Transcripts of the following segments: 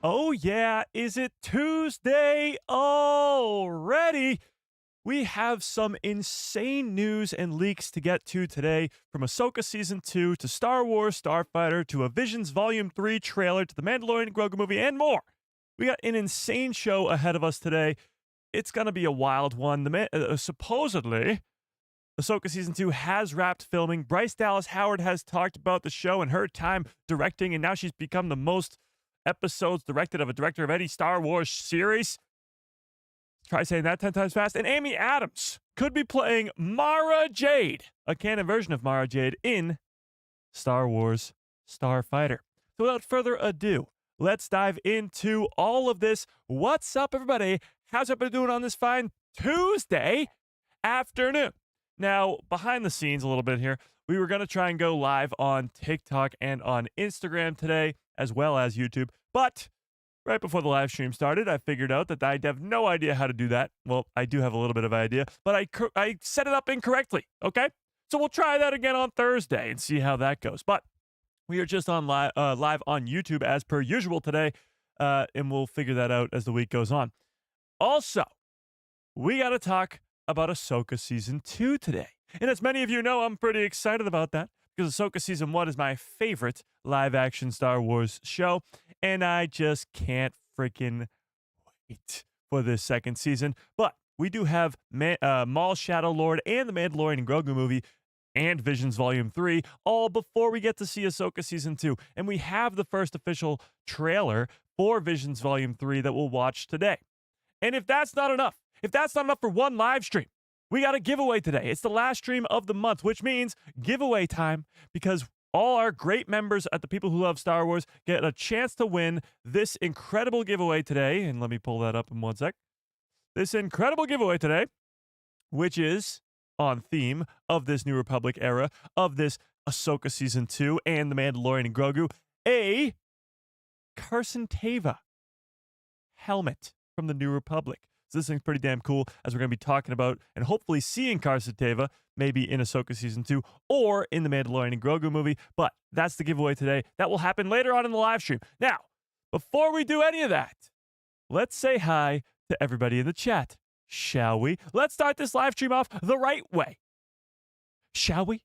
Oh, yeah. Is it Tuesday already? We have some insane news and leaks to get to today, from Ahsoka Season 2 to Star Wars Starfighter to a Visions Volume 3 trailer to the Mandalorian Grogu movie and more. We got an insane show ahead of us today. It's going to be a wild one. Supposedly, Ahsoka Season 2 has wrapped filming. Bryce Dallas Howard has talked about the show and her time directing, and now she's become the most episodes directed of a director of any Star Wars series. Try saying that 10 times fast. And Amy Adams could be playing Mara Jade, a canon version of Mara Jade in Star Wars Starfighter. So without further ado, let's dive into all of this. What's up, everybody? How's everybody doing on this fine Tuesday afternoon? Now, behind the scenes a little bit here, we were going to try and go live on TikTok and on Instagram today, as well as YouTube. But right before the live stream started, I figured out that I'd have no idea how to do that. Well, I do have a little bit of idea, but I set it up incorrectly, okay? So we'll try that again on Thursday and see how that goes. But we are just on live on YouTube as per usual today, and we'll figure that out as the week goes on. Also, we got to talk about Ahsoka Season 2 today. And as many of you know, I'm pretty excited about that because Ahsoka Season 1 is my favorite live-action Star Wars show, and I just can't freaking wait for this second season. But we do have Maul Shadow Lord and the Mandalorian and Grogu movie and Visions Volume 3, all before we get to see Ahsoka Season 2. And we have the first official trailer for Visions Volume 3 that we'll watch today. And if that's not enough for one live stream, we got a giveaway today. It's the last stream of the month, which means giveaway time, because all our great members at the People Who Love Star Wars get a chance to win this incredible giveaway today. And let me pull that up in one sec. This incredible giveaway today, which is on theme of this New Republic era, of this Ahsoka Season 2 and The Mandalorian and Grogu, a Carson Teva helmet from the New Republic. So this thing's pretty damn cool, as we're going to be talking about and hopefully seeing Carson Teva maybe in Ahsoka Season 2 or in the Mandalorian and Grogu movie. But that's the giveaway today. That will happen later on in the live stream. Now, before we do any of that, let's say hi to everybody in the chat, shall we? Let's start this live stream off the right way, shall we?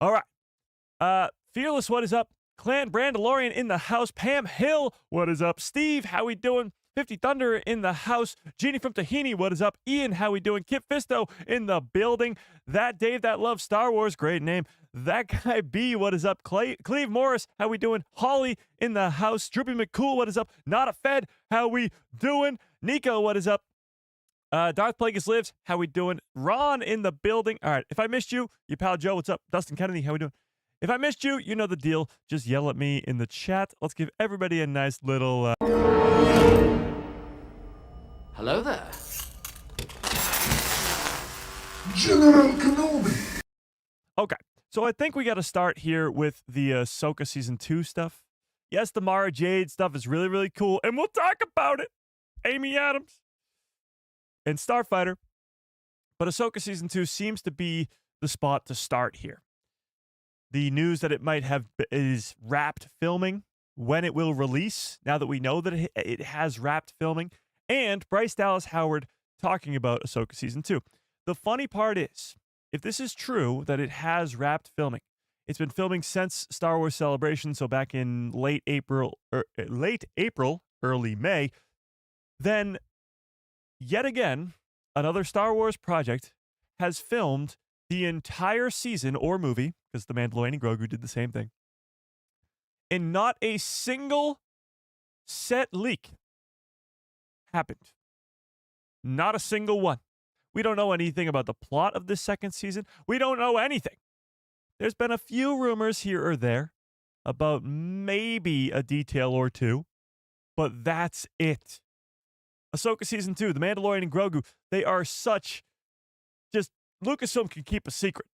All right. Fearless, what is up? Clan Brandalorian in the house. Pam Hill, what is up? Steve, how we doing? 50 Thunder in the house. Jeannie from Tahini, what is up? Ian, how we doing? Kip Fisto in the building. That Dave that loves Star Wars, great name. That guy B, what is up? Cleve Morris, how we doing? Holly in the house. Droopy McCool, what is up? Not a Fed, how we doing? Nico, what is up? Darth Plagueis lives, how we doing? Ron in the building. All right, if I missed you, your pal Joe, what's up? Dustin Kennedy, how we doing? If I missed you, you know the deal. Just yell at me in the chat. Let's give everybody a nice little... Hello there. General Kenobi. Okay, so I think we got to start here with the Ahsoka Season 2 stuff. Yes, the Mara Jade stuff is really, really cool, and we'll talk about it. Amy Adams and Starfighter. But Ahsoka Season 2 seems to be the spot to start here. The news that it might have is wrapped filming, when it will release, now that we know that it has wrapped filming, and Bryce Dallas Howard talking about Ahsoka Season 2. The funny part is, if this is true, that it has wrapped filming, it's been filming since Star Wars Celebration, so back in late April, early May, then yet again, another Star Wars project has filmed the entire season or movie, because The Mandalorian and Grogu did the same thing, and not a single set leak happened. Not a single one. We don't know anything about the plot of this second season. We don't know anything. There's been a few rumors here or there about maybe a detail or two, but that's it. Ahsoka Season 2, The Mandalorian and Grogu, they are such... just Lucasfilm can keep a secret.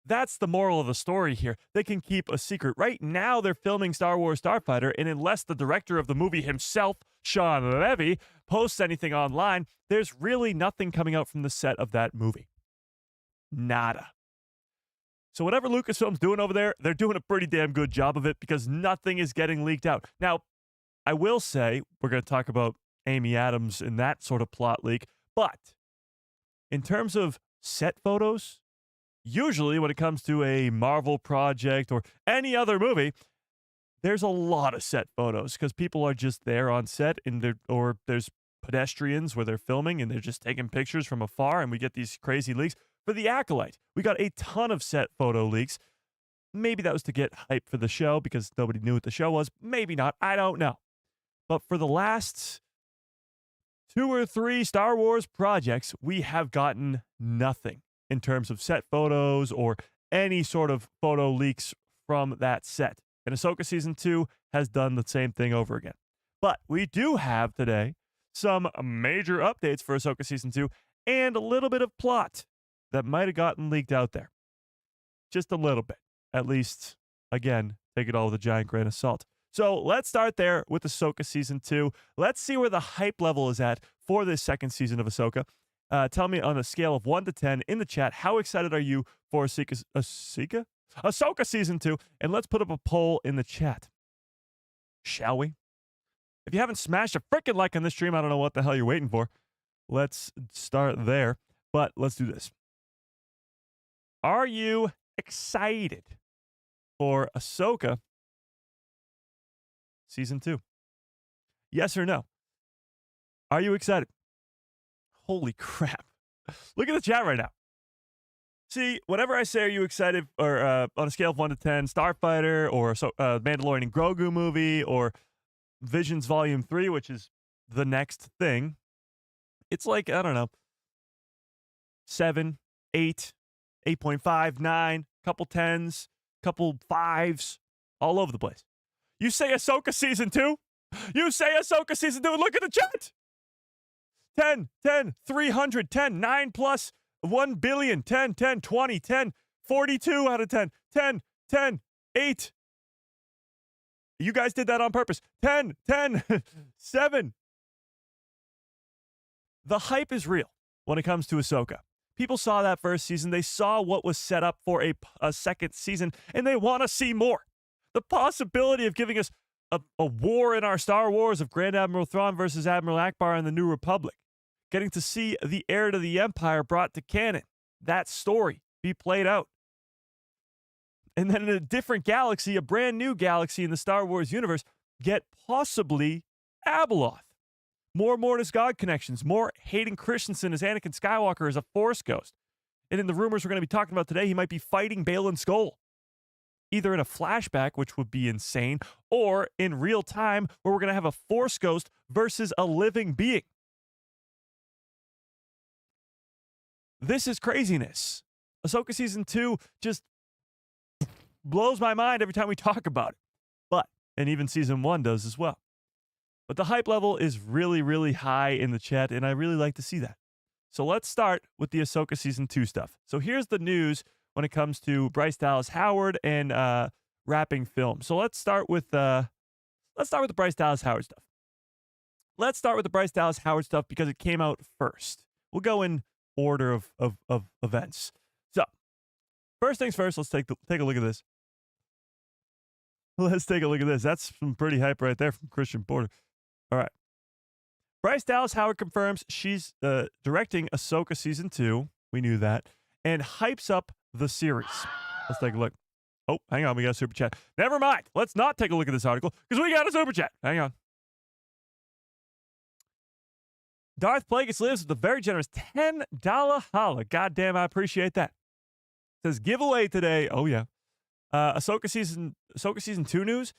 That's the moral of the story here. They can keep a secret. Right now, they're filming Star Wars Starfighter, and unless the director of the movie himself, Sean Levy, posts anything online, there's really nothing coming out from the set of that movie. Nada. So whatever Lucasfilm's doing over there, they're doing a pretty damn good job of it because nothing is getting leaked out. Now, I will say we're going to talk about Amy Adams and that sort of plot leak, but in terms of set photos, usually when it comes to a Marvel project or any other movie, there's a lot of set photos because people are just there on set or there's pedestrians where they're filming and they're just taking pictures from afar, and we get these crazy leaks. For The Acolyte, we got a ton of set photo leaks. Maybe that was to get hype for the show because nobody knew what the show was. Maybe not. I don't know. But for the last 2 or 3 Star Wars projects, we have gotten nothing in terms of set photos or any sort of photo leaks from that set. And Ahsoka Season 2 has done the same thing over again. But we do have today some major updates for Ahsoka Season 2 and a little bit of plot that might have gotten leaked out there. Just a little bit. At least, again, take it all with a giant grain of salt. So let's start there with Ahsoka Season 2. Let's see where the hype level is at for this second season of Ahsoka. Tell me on a scale of 1 to 10 in the chat, how excited are you for Ahsoka Season 2? And let's put up a poll in the chat. Shall we? If you haven't smashed a freaking like on this stream, I don't know what the hell you're waiting for. Let's start there. But let's do this. Are you excited for Ahsoka Season 2? Yes or no? Are you excited? Holy crap. Look at the chat right now. See, whenever I say are you excited, or on a scale of 1 to 10, Starfighter or Mandalorian and Grogu movie or Visions Volume 3, which is the next thing, it's like, I don't know, 7, 8, 8.5, 9, couple 10s, couple 5s, all over the place. You say Ahsoka Season 2? You say Ahsoka Season 2, and look at the chat! 10, 10, 300, 10, 9 plus, 1 billion, 10, 10, 20, 10, 42 out of 10, 10, 10, 8. You guys did that on purpose. 10, 10, 7. The hype is real when it comes to Ahsoka. People saw that first season. They saw what was set up for a second season, and they want to see more. The possibility of giving us a war in our Star Wars of Grand Admiral Thrawn versus Admiral Akbar and the New Republic. Getting to see the heir to the Empire brought to canon. That story be played out. And then in a different galaxy, a brand new galaxy in the Star Wars universe, get possibly Abeloth. More Mortis God connections, more Hayden Christensen as Anakin Skywalker as a Force ghost. And in the rumors we're going to be talking about today, he might be fighting Baylan Skoll. Either in a flashback, which would be insane, or in real time, where we're going to have a Force ghost versus a living being. This is craziness. Ahsoka Season 2 just blows my mind every time we talk about it. And even Season 1 does as well. But the hype level is really, really high in the chat, and I really like to see that. So let's start with the Ahsoka Season 2 stuff. So here's the news when it comes to Bryce Dallas Howard and wrapping film. So let's start with the Bryce Dallas Howard stuff. Let's start with the Bryce Dallas Howard stuff because it came out first. We'll go in order of events. So first things first, let's take a look at this. Let's take a look at this. That's some pretty hype right there from Christian Porter. All right. Bryce Dallas Howard confirms she's directing Ahsoka Season 2. We knew that. And hypes up the series. Let's take a look. Oh, hang on. We got a super chat. Never mind. Let's not take a look at this article because we got a super chat. Hang on. Darth Plagueis lives with a very generous $10 holla. Goddamn, I appreciate that. Says giveaway today. Oh, yeah. Ahsoka Season 2 news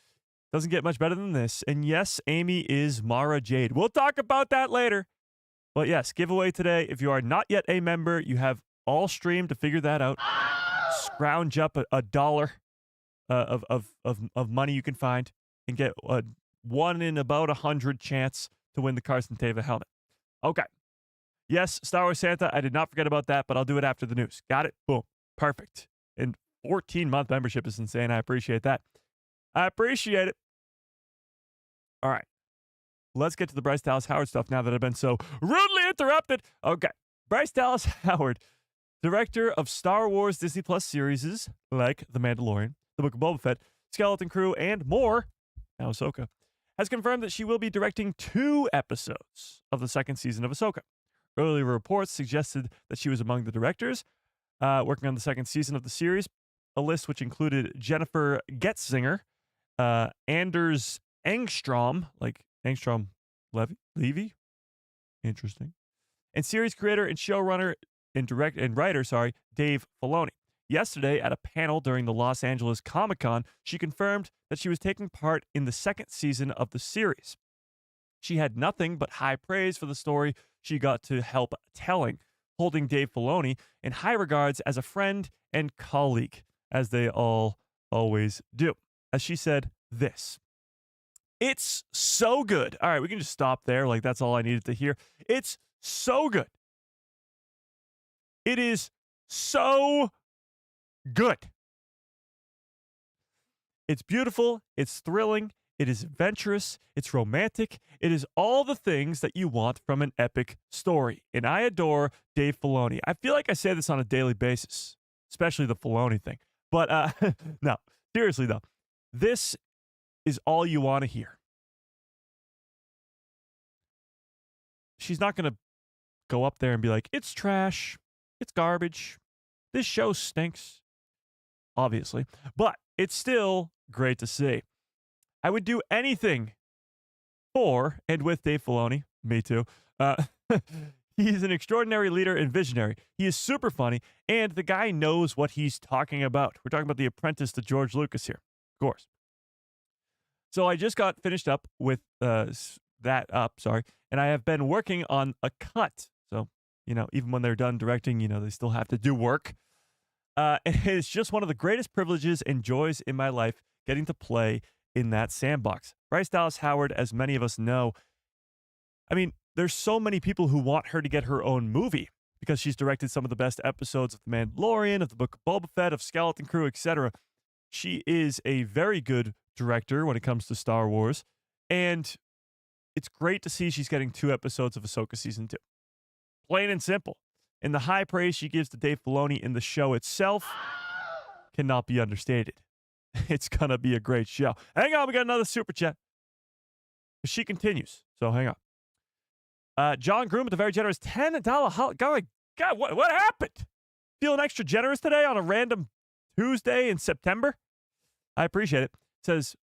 doesn't get much better than this. And yes, Amy is Mara Jade. We'll talk about that later. But yes, giveaway today. If you are not yet a member, you have all stream to figure that out. Scrounge up a dollar of money you can find and get a 1 in about 100 chance to win the Carson Teva helmet. Okay. Yes, Star Wars Santa. I did not forget about that, but I'll do it after the news. Got it? Boom. Perfect. And 14-month membership is insane. I appreciate that. I appreciate it. All right. Let's get to the Bryce Dallas Howard stuff now that I've been so rudely interrupted. Okay. Bryce Dallas Howard, director of Star Wars Disney Plus series like The Mandalorian, The Book of Boba Fett, Skeleton Crew, and more, now Ahsoka, has confirmed that she will be directing 2 episodes of the second season of Ahsoka. Earlier reports suggested that she was among the directors working on the second season of the series, a list which included Jennifer Getzinger, Anders Engstrom, like Engstrom Levy? Interesting. And series creator and showrunner and writer, Dave Filoni. Yesterday, at a panel during the Los Angeles Comic-Con, she confirmed that she was taking part in the second season of the series. She had nothing but high praise for the story she got to help telling, holding Dave Filoni in high regards as a friend and colleague, as they all always do. As she said this, "It's so good." All right, we can just stop there. Like, that's all I needed to hear. It's so good. It is so good. It's beautiful. It's thrilling. It is adventurous. It's romantic. It is all the things that you want from an epic story. And I adore Dave Filoni. I feel like I say this on a daily basis, especially the Filoni thing. But no, seriously though, this is all you want to hear. She's not going to go up there and be like, "It's trash. It's garbage. This show stinks." Obviously. But it's still great to see. I would do anything for and with Dave Filoni. Me too. He's an extraordinary leader and visionary. He is super funny, and the guy knows what he's talking about. We're talking about The Apprentice to George Lucas here, of course. So I just got finished up with and I have been working on a cut. So, even when they're done directing, they still have to do work. And it's just one of the greatest privileges and joys in my life getting to play in that sandbox. Bryce Dallas Howard, as many of us know, there's so many people who want her to get her own movie because she's directed some of the best episodes of The Mandalorian, of the Book of Boba Fett, of Skeleton Crew, etc. She is a very good director when it comes to Star Wars, and it's great to see she's getting 2 episodes of Ahsoka Season 2. Plain and simple. And the high praise she gives to Dave Filoni in the show itself cannot be understated. It's going to be a great show. Hang on, we got another super chat. She continues, so hang on. John Groom with a very generous $10. God, what happened? Feeling extra generous today on a random Tuesday in September? I appreciate it. Says,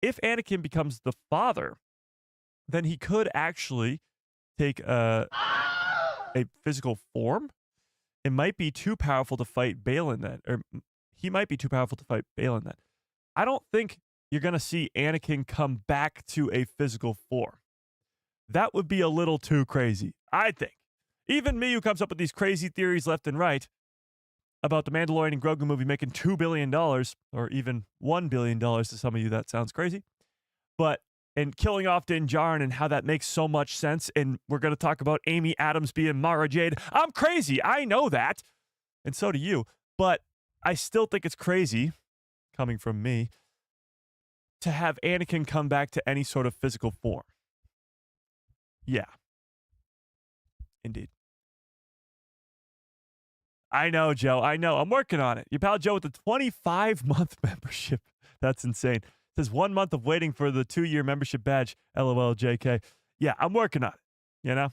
if Anakin becomes the father, then he could actually take a physical form. It might be too powerful to fight Balin then, or he might be too powerful to fight Balin then. I don't think you're going to see Anakin come back to a physical form. That would be a little too crazy, I think. Even me, who comes up with these crazy theories left and right about the Mandalorian and Grogu movie making $2 billion, or even $1 billion to some of you, that sounds crazy. And killing off Din Djarin and how that makes so much sense. And we're going to talk about Amy Adams being Mara Jade. I'm crazy. I know that. And so do you. But I still think it's crazy, coming from me, to have Anakin come back to any sort of physical form. Yeah. Indeed. I know, Joe. I know. I'm working on it. Your pal Joe with the 25-month membership. That's insane. Says 1 month of waiting for the 2-year membership badge. LOL, JK. Yeah, I'm working on it.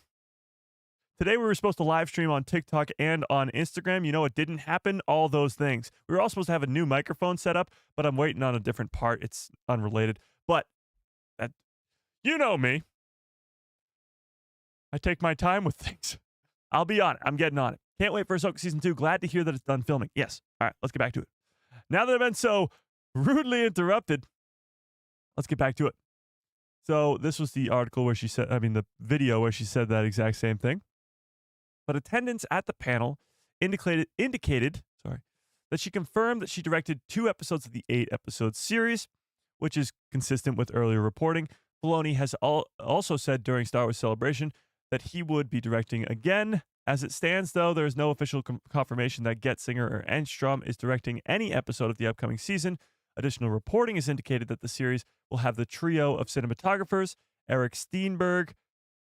Today we were supposed to live stream on TikTok and on Instagram. It didn't happen. All those things. We were all supposed to have a new microphone set up, but I'm waiting on a different part. It's unrelated. But you know me. I take my time with things. I'll be on it. I'm getting on it. Can't wait for Ahsoka Season 2. Glad to hear that it's done filming. Yes. All right, let's get back to it. Now that I've been so rudely interrupted, let's get back to it. So this was the article where the video where she said that exact same thing. But attendance at the panel indicated that she confirmed that she directed 2 episodes of the 8-episode series, which is consistent with earlier reporting. Filoni has also said during Star Wars Celebration that he would be directing again. As it stands, though, there is no official confirmation that Getzinger or Enstrom is directing any episode of the upcoming season. Additional reporting has indicated that the series will have the trio of cinematographers, Eric Steenberg,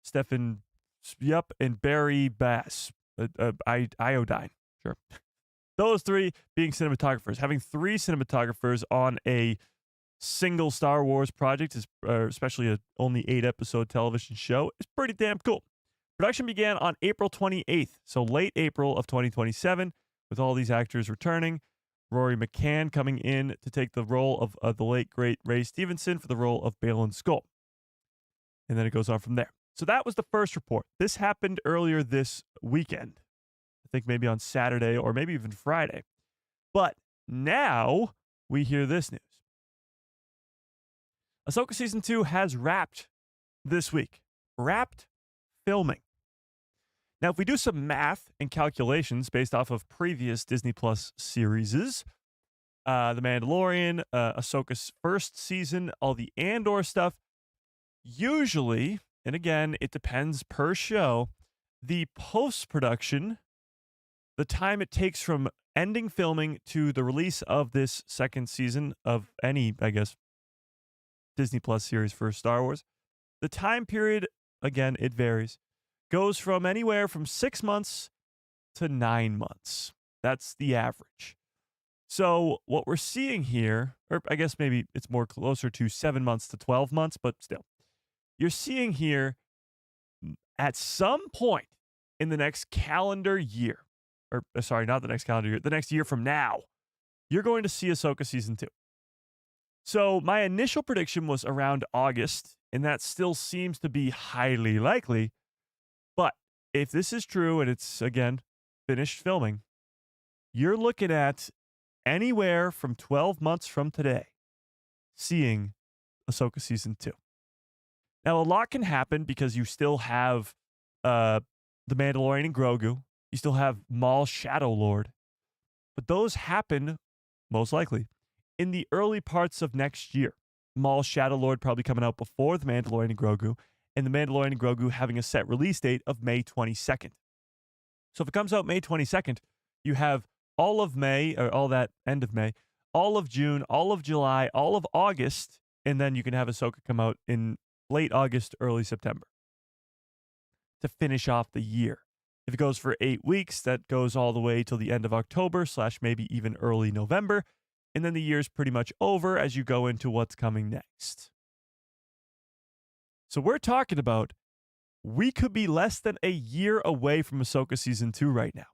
Stefan Spjup, and Barry Bass. Iodine. Sure. Those 3 being cinematographers. Having 3 cinematographers on a single Star Wars project, especially a only 8-episode television show, is pretty damn cool. Production began on April 28th, so late April of 2027, with all these actors returning. Rory McCann coming in to take the role of the late, great Ray Stevenson for the role of Balin Skull. And then it goes on from there. So that was the first report. This happened earlier this weekend. I think maybe on Saturday or maybe even Friday. But now we hear this news. Ahsoka Season 2 has wrapped this week. Wrapped filming. Now, if we do some math and calculations based off of previous Disney Plus series, The Mandalorian, Ahsoka's first season, all the Andor stuff, usually, and again, it depends per show, the post-production, the time it takes from ending filming to the release of this second season of any, I guess, Disney Plus series for Star Wars, the time period, again, it varies, goes from anywhere from 6 months to 9 months. That's the average. So what we're seeing here, or I guess maybe it's more closer to 7 months to 12 months, but still, you're seeing here at some point in the next calendar year, or sorry, not the next calendar year, the next year from now, you're going to see Ahsoka Season 2. So my initial prediction was around August, and that still seems to be highly likely. But if this is true and it's, again, finished filming, you're looking at anywhere from 12 months from today seeing Ahsoka Season 2. Now, a lot can happen because you still have The Mandalorian and Grogu. You still have Maul Shadow Lord. But those happen, most likely, in the early parts of next year. Maul Shadow Lord probably coming out before The Mandalorian and Grogu, and The Mandalorian and Grogu having a set release date of May 22nd. So if it comes out May 22nd, you have all of May, or all that end of May, all of June, all of July, all of August, and then you can have Ahsoka come out in late August, early September to finish off the year. If it goes for 8 weeks, that goes all the way till the end of October / maybe even early November. And then the year's pretty much over as you go into what's coming next. So we're talking about we could be less than a year away from Ahsoka Season 2 right now.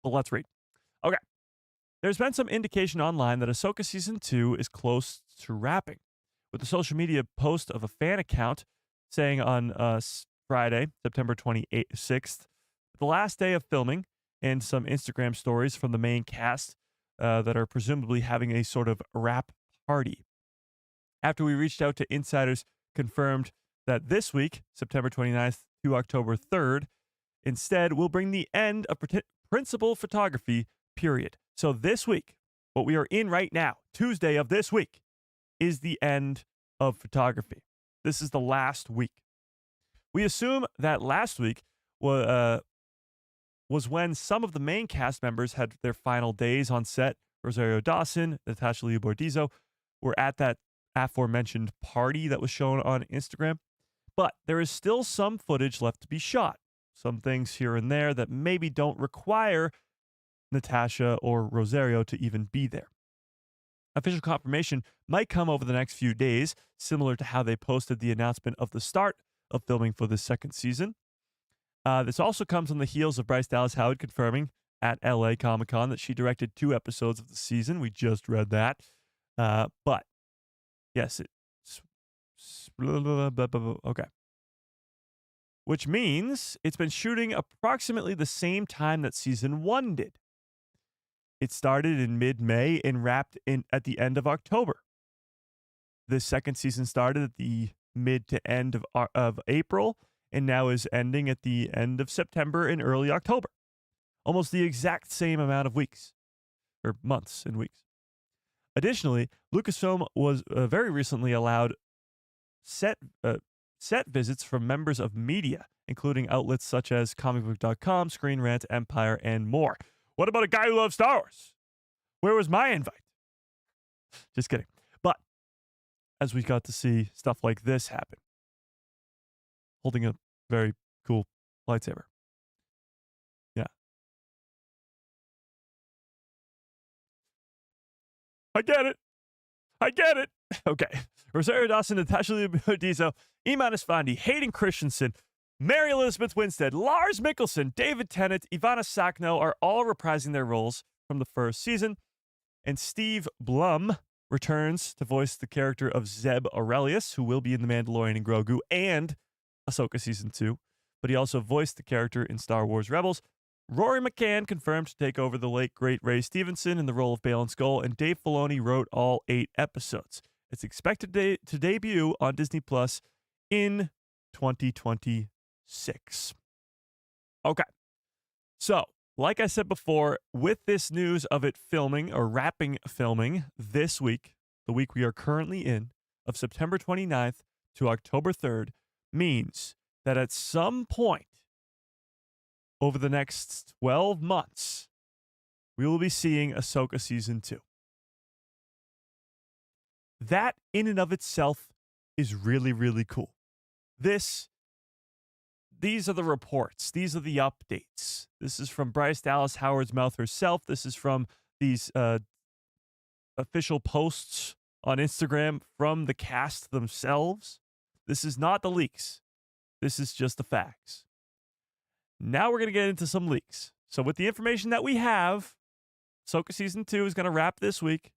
Well, let's read. Okay. There's been some indication online that Ahsoka Season 2 is close to wrapping, with a social media post of a fan account saying on Friday, September 26th, the last day of filming, and some Instagram stories from the main cast that are presumably having a sort of wrap party. After we reached out to insiders, confirmed that this week, September 29th to October 3rd, instead will bring the end of principal photography, period. So this week, what we are in right now, Tuesday of this week, is the end of photography. This is the last week. We assume that last week was when some of the main cast members had their final days on set. Rosario Dawson, Natasha Liu Bordizzo were at that aforementioned party that was shown on Instagram. But there is still some footage left to be shot. Some things here and there that maybe don't require Natasha or Rosario to even be there. Official confirmation might come over the next few days, similar to how they posted the announcement of the start of filming for the second season. This also comes on the heels of Bryce Dallas Howard confirming at LA Comic-Con that she directed 2 episodes of the season. We just read that. But, yes, okay. Which means it's been shooting approximately the same time that Season 1 did. It started in mid-May and wrapped at the end of October. The second season started at the mid to end of April, and now is ending at the end of September and early October. Almost the exact same amount of weeks, or months and weeks. Additionally, Lucasfilm was very recently allowed set visits from members of media, including outlets such as comicbook.com, Screen Rant, Empire, and more. What about a guy who loves Star Wars? Where was my invite? Just kidding. But as we got to see stuff like this happen, holding a very cool lightsaber. Yeah. I get it. Okay. Rosario Dawson, Natasha Liudizzo, Iman Esfandi, Hayden Christensen, Mary Elizabeth Winstead, Lars Mikkelsen, David Tennant, Ivana Sakno are all reprising their roles from the first season. And Steve Blum returns to voice the character of Zeb Aurelius, who will be in The Mandalorian and Grogu and Ahsoka Season 2. But he also voiced the character in Star Wars Rebels. Rory McCann confirmed to take over the late, great Ray Stevenson in the role of Bale and Skull, and Dave Filoni wrote all 8 episodes. It's expected to debut on Disney Plus in 2026. Okay. So, like I said before, with this news of it filming or wrapping filming this week, the week we are currently in, of September 29th to October 3rd, means that at some point over the next 12 months, we will be seeing Ahsoka Season 2. That in and of itself is really, really cool. These are the reports. These are the updates. This is from Bryce Dallas Howard's mouth herself. This is from these official posts on Instagram from the cast themselves. This is not the leaks. This is just the facts. Now we're going to get into some leaks. So with the information that we have, Ahsoka Season 2 is going to wrap this week.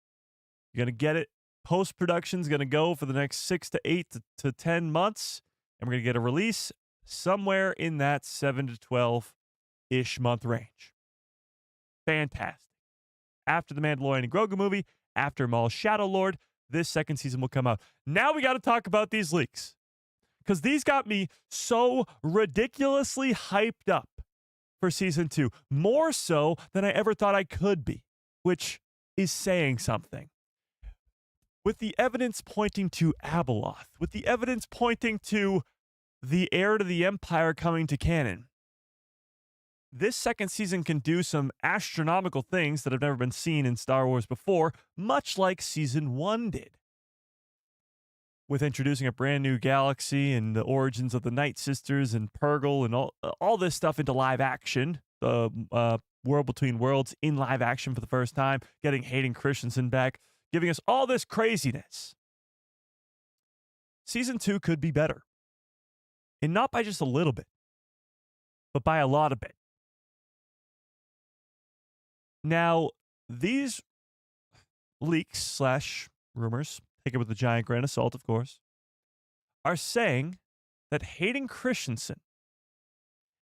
You're going to get it. Post-production is going to go for the next 6 to 8 to 10 months. And we're going to get a release somewhere in that 7 to 12-ish month range. Fantastic. After the Mandalorian and Grogu movie, after Maul's Shadow Lord, this second season will come out. Now we got to talk about these leaks, because these got me so ridiculously hyped up for Season 2, more so than I ever thought I could be, which is saying something. With the evidence pointing to Abeloth, with the evidence pointing to the heir to the Empire coming to canon, this second season can do some astronomical things that have never been seen in Star Wars before, much like Season 1 did. With introducing a brand new galaxy and the origins of the Night Sisters and Purgle and all this stuff into live action, the World Between Worlds in live action for the first time, getting Hayden Christensen back, giving us all this craziness. Season 2 could be better. And not by just a little bit, but by a lot of bit. Now, these leaks / rumors, take it with a giant grain of salt, of course, are saying that Hayden Christensen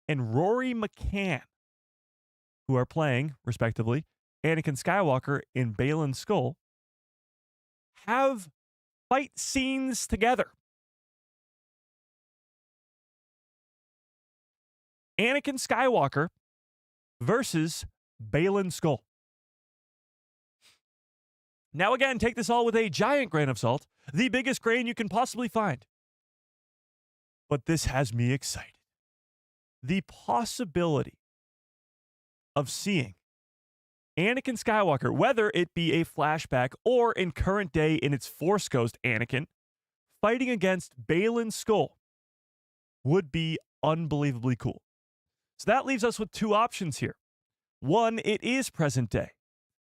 and Rory McCann, who are playing, respectively, Anakin Skywalker in Bale and Skull, have fight scenes together. Anakin Skywalker versus Bale and Skull. Now again, take this all with a giant grain of salt, the biggest grain you can possibly find. But this has me excited. The possibility of seeing Anakin Skywalker, whether it be a flashback or in current day in its Force Ghost Anakin, fighting against Bale and Skull, would be unbelievably cool. So that leaves us with 2 options here. One, it is present day,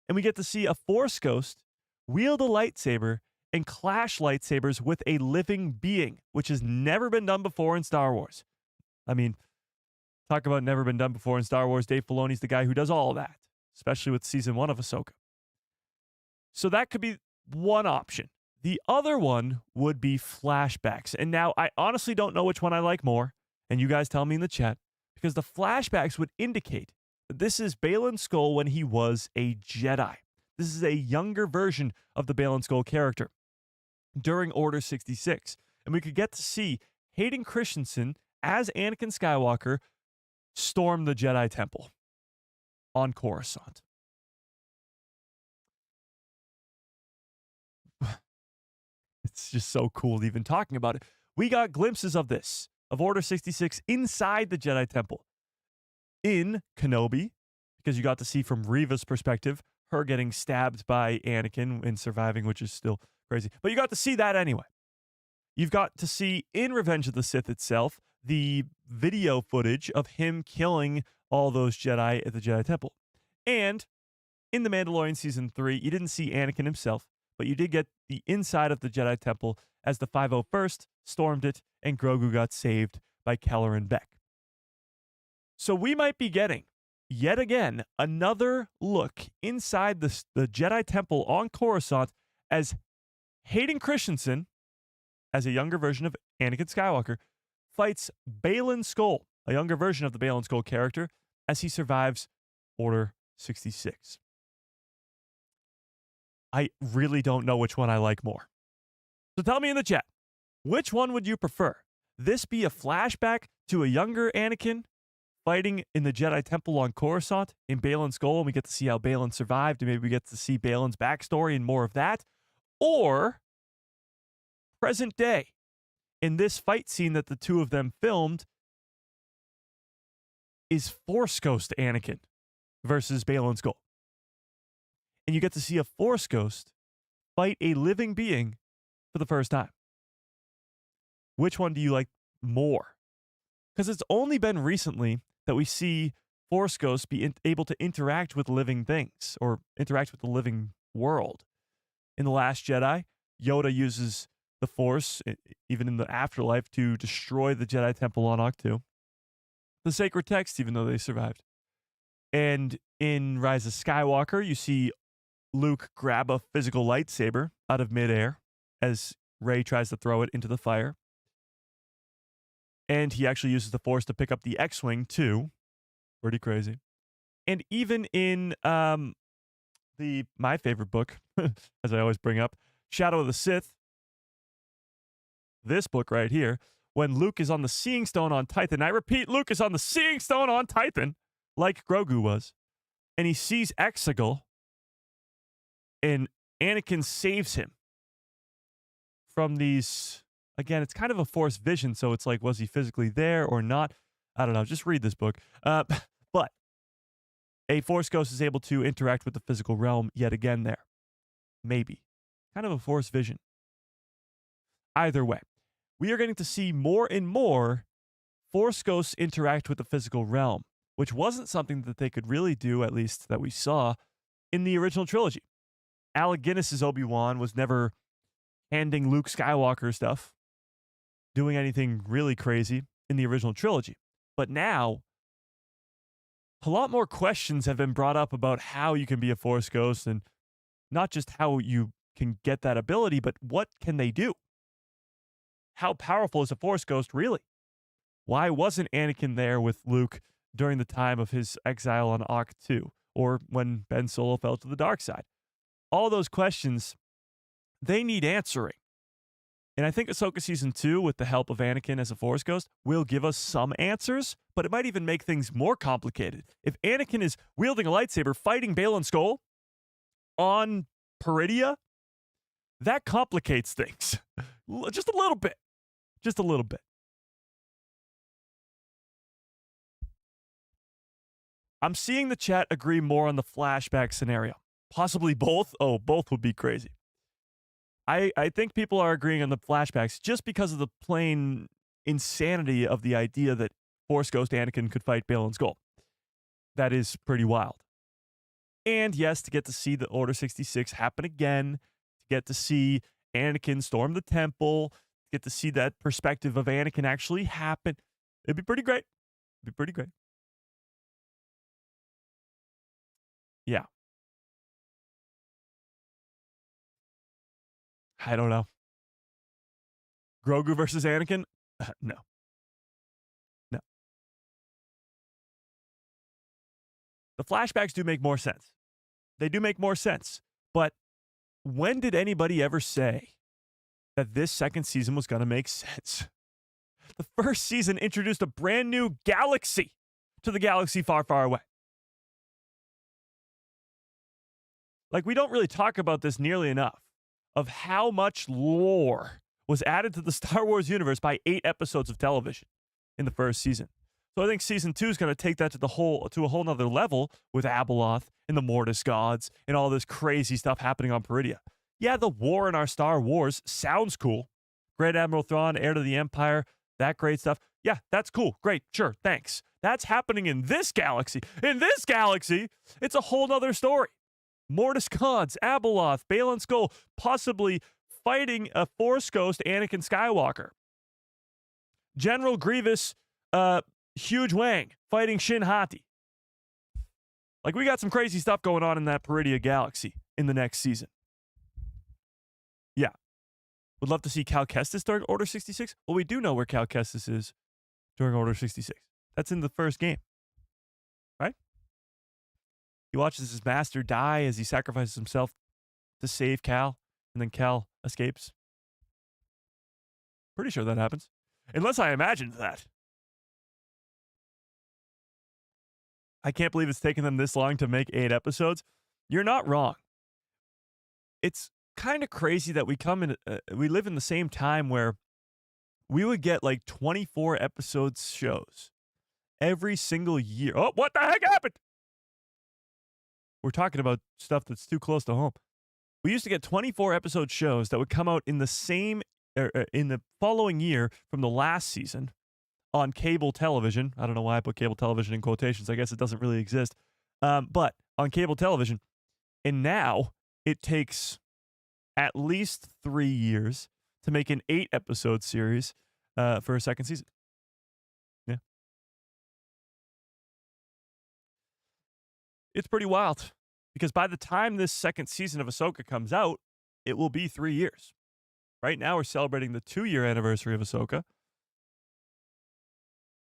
and we get to see a Force Ghost wield a lightsaber and clash lightsabers with a living being, which has never been done before in Star Wars. I mean, talk about never been done before in Star Wars. Dave Filoni's the guy who does all of that, especially with Season 1 of Ahsoka. So that could be one option. The other one would be flashbacks. And now I honestly don't know which one I like more, and you guys tell me in the chat, because the flashbacks would indicate that this is Bale and Skull when he was a Jedi. This is a younger version of the Bale and Skull character during Order 66. And we could get to see Hayden Christensen as Anakin Skywalker storm the Jedi Temple on Coruscant. It's just so cool even talking about it. We got glimpses of this, of Order 66 inside the Jedi Temple in Kenobi, because you got to see from Reva's perspective her getting stabbed by Anakin and surviving, which is still crazy. But you got to see that anyway. You've got to see in Revenge of the Sith itself the video footage of him killing all those Jedi at the Jedi Temple. And In The Mandalorian Season 3, you didn't see Anakin himself, but you did get the inside of the Jedi Temple as the 501st stormed it and Grogu got saved by Kelleran Beck. So we might be getting, yet again, another look inside the Jedi Temple on Coruscant as Hayden Christensen, as a younger version of Anakin Skywalker, fights Baylan Skoll, a younger version of the Baylan Skoll character, as he survives Order 66. I really don't know which one I like more. So tell me in the chat, which one would you prefer? This be a flashback to a younger Anakin fighting in the Jedi Temple on Coruscant in Baylan Skoll, and we get to see how Baylan survived, and maybe we get to see Baylan's backstory and more of that? Or present day, in this fight scene that the two of them filmed, is Force Ghost Anakin versus Baylan Skoll. And you get to see a Force Ghost fight a living being for the first time. Which one do you like more? Because it's only been recently that we see Force Ghosts be able to interact with living things or interact with the living world. In The Last Jedi, Yoda uses the Force, even in the afterlife, to destroy the Jedi Temple on Ahch-To. The sacred text, even though they survived. And in Rise of Skywalker, you see Luke grab a physical lightsaber out of midair as Rey tries to throw it into the fire. And he actually uses the Force to pick up the X-Wing, too. Pretty crazy. And even in my favorite book, as I always bring up, Shadow of the Sith, this book right here, when Luke is on the Seeing Stone on Titan, I repeat, Luke is on the Seeing Stone on Titan, like Grogu was, and he sees Exegol, and Anakin saves him from these. Again, it's kind of a Force vision, so it's like, was he physically there or not? I don't know. Just read this book. But a Force Ghost is able to interact with the physical realm yet again there. Maybe. Kind of a Force vision. Either way, we are getting to see more and more Force Ghosts interact with the physical realm, which wasn't something that they could really do, at least that we saw, in the original trilogy. Alec Guinness's Obi-Wan was never handing Luke Skywalker stuff, doing anything really crazy in the original trilogy. But now, a lot more questions have been brought up about how you can be a Force Ghost, and not just how you can get that ability, but what can they do? How powerful is a Force Ghost really? Why wasn't Anakin there with Luke during the time of his exile on Ahch-To, or when Ben Solo fell to the dark side? All those questions, they need answering. And I think Ahsoka Season 2, with the help of Anakin as a Force Ghost, will give us some answers, but it might even make things more complicated. If Anakin is wielding a lightsaber fighting Baylan Skoll on Peridea, that complicates things. Just a little bit. Just a little bit. I'm seeing the chat agree more on the flashback scenario. Possibly both. Oh, both would be crazy. I think people are agreeing on the flashbacks just because of the plain insanity of the idea that Force Ghost Anakin could fight Baylan Skoll. That is pretty wild. And yes, to get to see the Order 66 happen again, to get to see Anakin storm the temple, to get to see that perspective of Anakin actually happen, it'd be pretty great. It'd be pretty great. Yeah. I don't know. Grogu versus Anakin? No. No. The flashbacks do make more sense. They do make more sense. But when did anybody ever say that this second season was going to make sense? The first season introduced a brand new galaxy to the galaxy far, far away. Like, we don't really talk about this nearly enough, of how much lore was added to the Star Wars universe by 8 episodes of television in the first season. So I think season 2 is going to take that to a whole nother level with Abeloth and the Mortis gods and all this crazy stuff happening on Peridea. Yeah, the war in our Star Wars sounds cool. Great Admiral Thrawn, heir to the Empire, that great stuff. Yeah, that's cool. Great. Sure. Thanks. That's happening in this galaxy. In this galaxy, it's a whole nother story. Mortis Cons, Abeloth, Balin Skull, possibly fighting a Force Ghost Anakin Skywalker. General Grievous, Huge Wang fighting Shin Hati. Like, we got some crazy stuff going on in that Peridia galaxy in the next season. Yeah. Would love to see Cal Kestis during Order 66. Well, we do know where Cal Kestis is during Order 66. That's in the first game. Right? He watches his master die as he sacrifices himself to save Cal, and then Cal escapes. Pretty sure that happens. Unless I imagined that. I can't believe it's taken them this long to make 8 episodes. You're not wrong. It's kind of crazy that we live in the same time where we would get like 24 episodes shows every single year. Oh, what the heck happened? We're talking about stuff that's too close to home. We used to get 24 episode shows that would come out in the following year from the last season on cable television. I don't know why I put cable television in quotations. I guess it doesn't really exist. But on cable television. And now it takes at least 3 years to make an 8 episode series for a second season. Yeah. It's pretty wild because by the time this second season of Ahsoka comes out, it will be 3 years. Right now we're celebrating the 2-year anniversary of Ahsoka.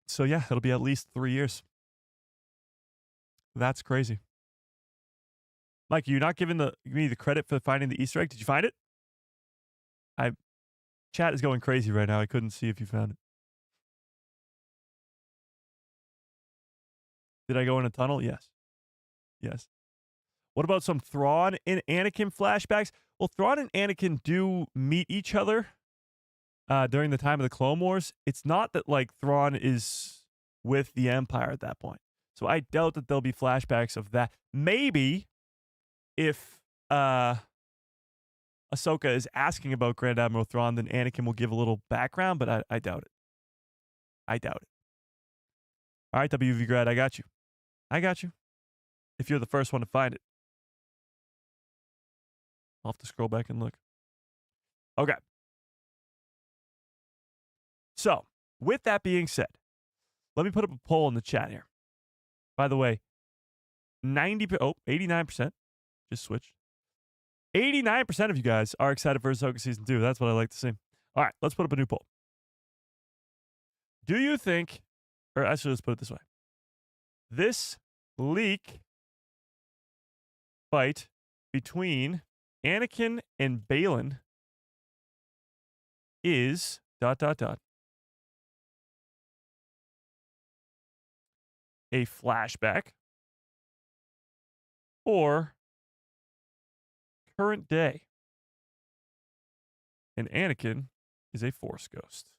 So yeah, it'll be at least 3 years. That's crazy. Mike, you're not giving me the credit for finding the Easter egg. Did you find it? Chat is going crazy right now. I couldn't see if you found it. Did I go in a tunnel? Yes. Yes. What about some Thrawn and Anakin flashbacks? Well, Thrawn and Anakin do meet each other during the time of the Clone Wars. It's not that like Thrawn is with the Empire at that point. So I doubt that there'll be flashbacks of that. Maybe if Ahsoka is asking about Grand Admiral Thrawn, then Anakin will give a little background, but I doubt it. I doubt it. All right, WV Grad, I got you. I got you. If you're the first one to find it. I'll have to scroll back and look. Okay. So, with that being said, let me put up a poll in the chat here. By the way, 89%, just switched. 89% of you guys are excited for Ahsoka Season 2. That's what I like to see. All right, let's put up a new poll. Do you think, or actually let's put it this way. This leak fight between Anakin and Balin is ... a flashback or current day, and Anakin is a Force ghost.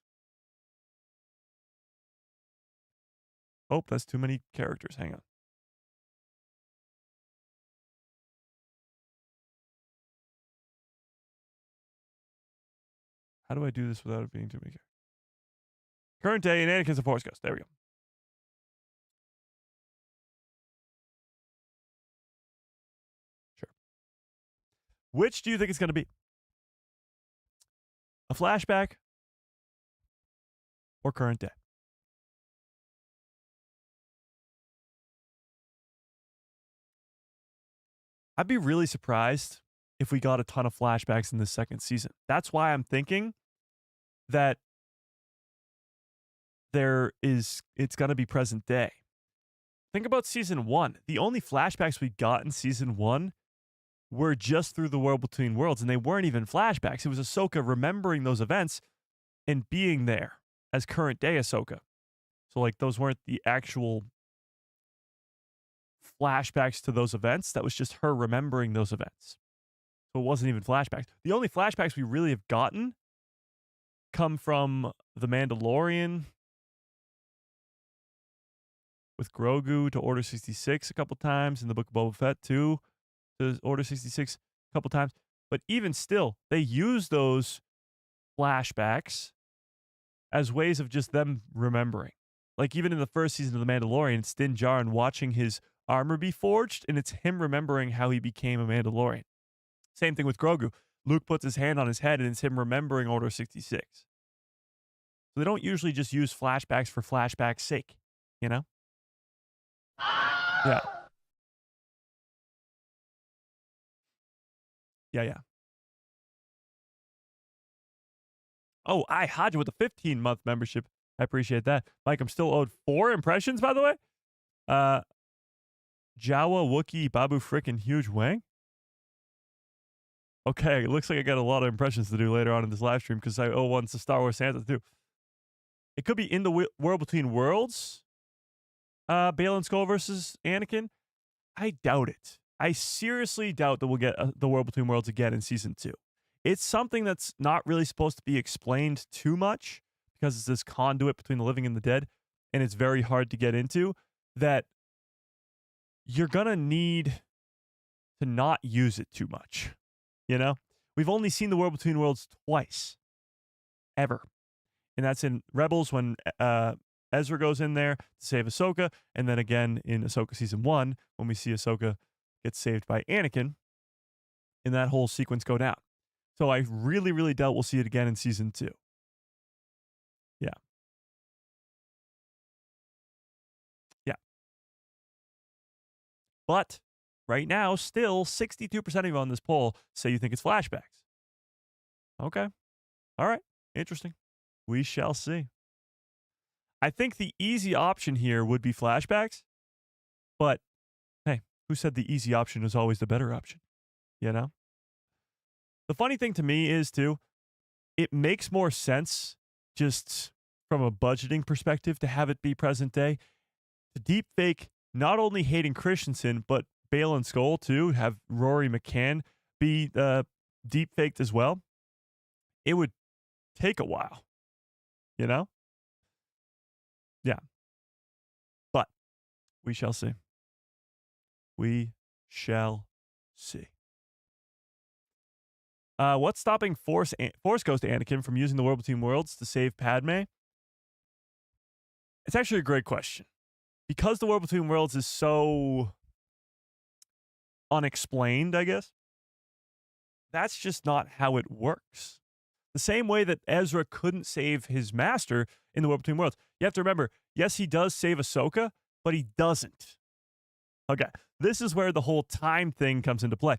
Oh, that's too many characters. Hang on. How do I do this without it being too many characters? Current day, and Anakin's a Force ghost. There we go. Sure. Which do you think it's going to be? A flashback or current day? I'd be really surprised if we got a ton of flashbacks in this second season. That's why I'm thinking that it's going to be present day. Think about season 1. The only flashbacks we got in season 1 were just through the World Between Worlds, and they weren't even flashbacks. It was Ahsoka remembering those events and being there as current day Ahsoka. So like those weren't the actual flashbacks to those events. That was just her remembering those events. So it wasn't even flashbacks. The only flashbacks we really have gotten come from The Mandalorian with Grogu to Order 66 a couple times, in the Book of Boba Fett too, to Order 66 a couple times. But even still, they use those flashbacks as ways of just them remembering. Like even in the first season of The Mandalorian, it's Din Djarin watching his armor be forged, and it's him remembering how he became a Mandalorian. Same thing with Grogu. Luke puts his hand on his head, and it's him remembering Order 66. So they don't usually just use flashbacks for flashbacks' sake, you know? Yeah. Yeah. Oh, I Haja with a 15-month membership. I appreciate that. Mike, I'm still owed 4 impressions, by the way. Jawa, Wookiee, Babu Frick, and Huge Wang. Okay, it looks like I got a lot of impressions to do later on in this live stream because I owe one to Star Wars Santa too. It could be in the World Between Worlds. Baylan Skoll versus Anakin. I doubt it. I seriously doubt that we'll get the World Between Worlds again in season 2. It's something that's not really supposed to be explained too much because it's this conduit between the living and the dead, and it's very hard to get into, that you're going to need to not use it too much. You know? We've only seen the World Between Worlds twice. Ever. And that's in Rebels when Ezra goes in there to save Ahsoka, and then again in Ahsoka Season 1 when we see Ahsoka get saved by Anakin, and that whole sequence go down. So I really, really doubt we'll see it again in Season 2. Yeah. Yeah. But right now, still 62% of you on this poll say you think it's flashbacks. Okay. All right. Interesting. We shall see. I think the easy option here would be flashbacks, but hey, who said the easy option is always the better option? You know? The funny thing to me is, too, it makes more sense just from a budgeting perspective to have it be present day. To deepfake not only Hayden Christensen, but Baylan Skoll, too, have Rory McCann be deepfaked as well. It would take a while, you know? Yeah. But we shall see. We shall see. What's stopping Force Ghost Anakin from using the World Between Worlds to save Padme? It's actually a great question. Because the World Between Worlds is so unexplained, I guess, that's just not how it works. The same way that Ezra couldn't save his master in the World Between Worlds. You have to remember, yes, he does save Ahsoka, but he doesn't. Okay, this is where the whole time thing comes into play.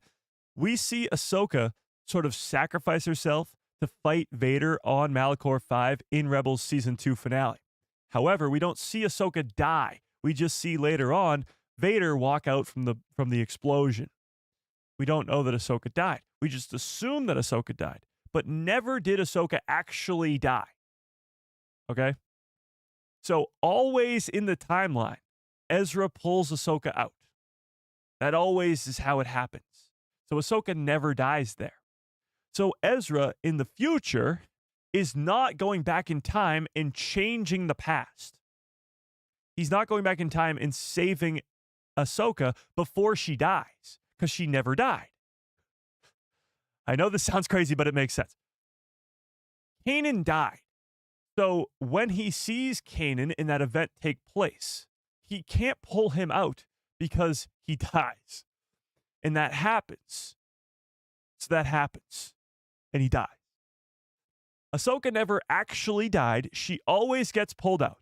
We see Ahsoka sort of sacrifice herself to fight Vader on Malachor 5 in Rebels Season 2 finale. However, we don't see Ahsoka die. We just see later on Vader walk out from the explosion. We don't know that Ahsoka died. We just assume that Ahsoka died. But never did Ahsoka actually die. Okay? So always in the timeline, Ezra pulls Ahsoka out. That always is how it happens. So Ahsoka never dies there. So Ezra, in the future, is not going back in time and changing the past. He's not going back in time and saving Ahsoka before she dies, because she never died. I know this sounds crazy, but it makes sense. Kanan died. So when he sees Kanan in that event take place, he can't pull him out because he dies. And that happens. So that happens. And he dies. Ahsoka never actually died. She always gets pulled out.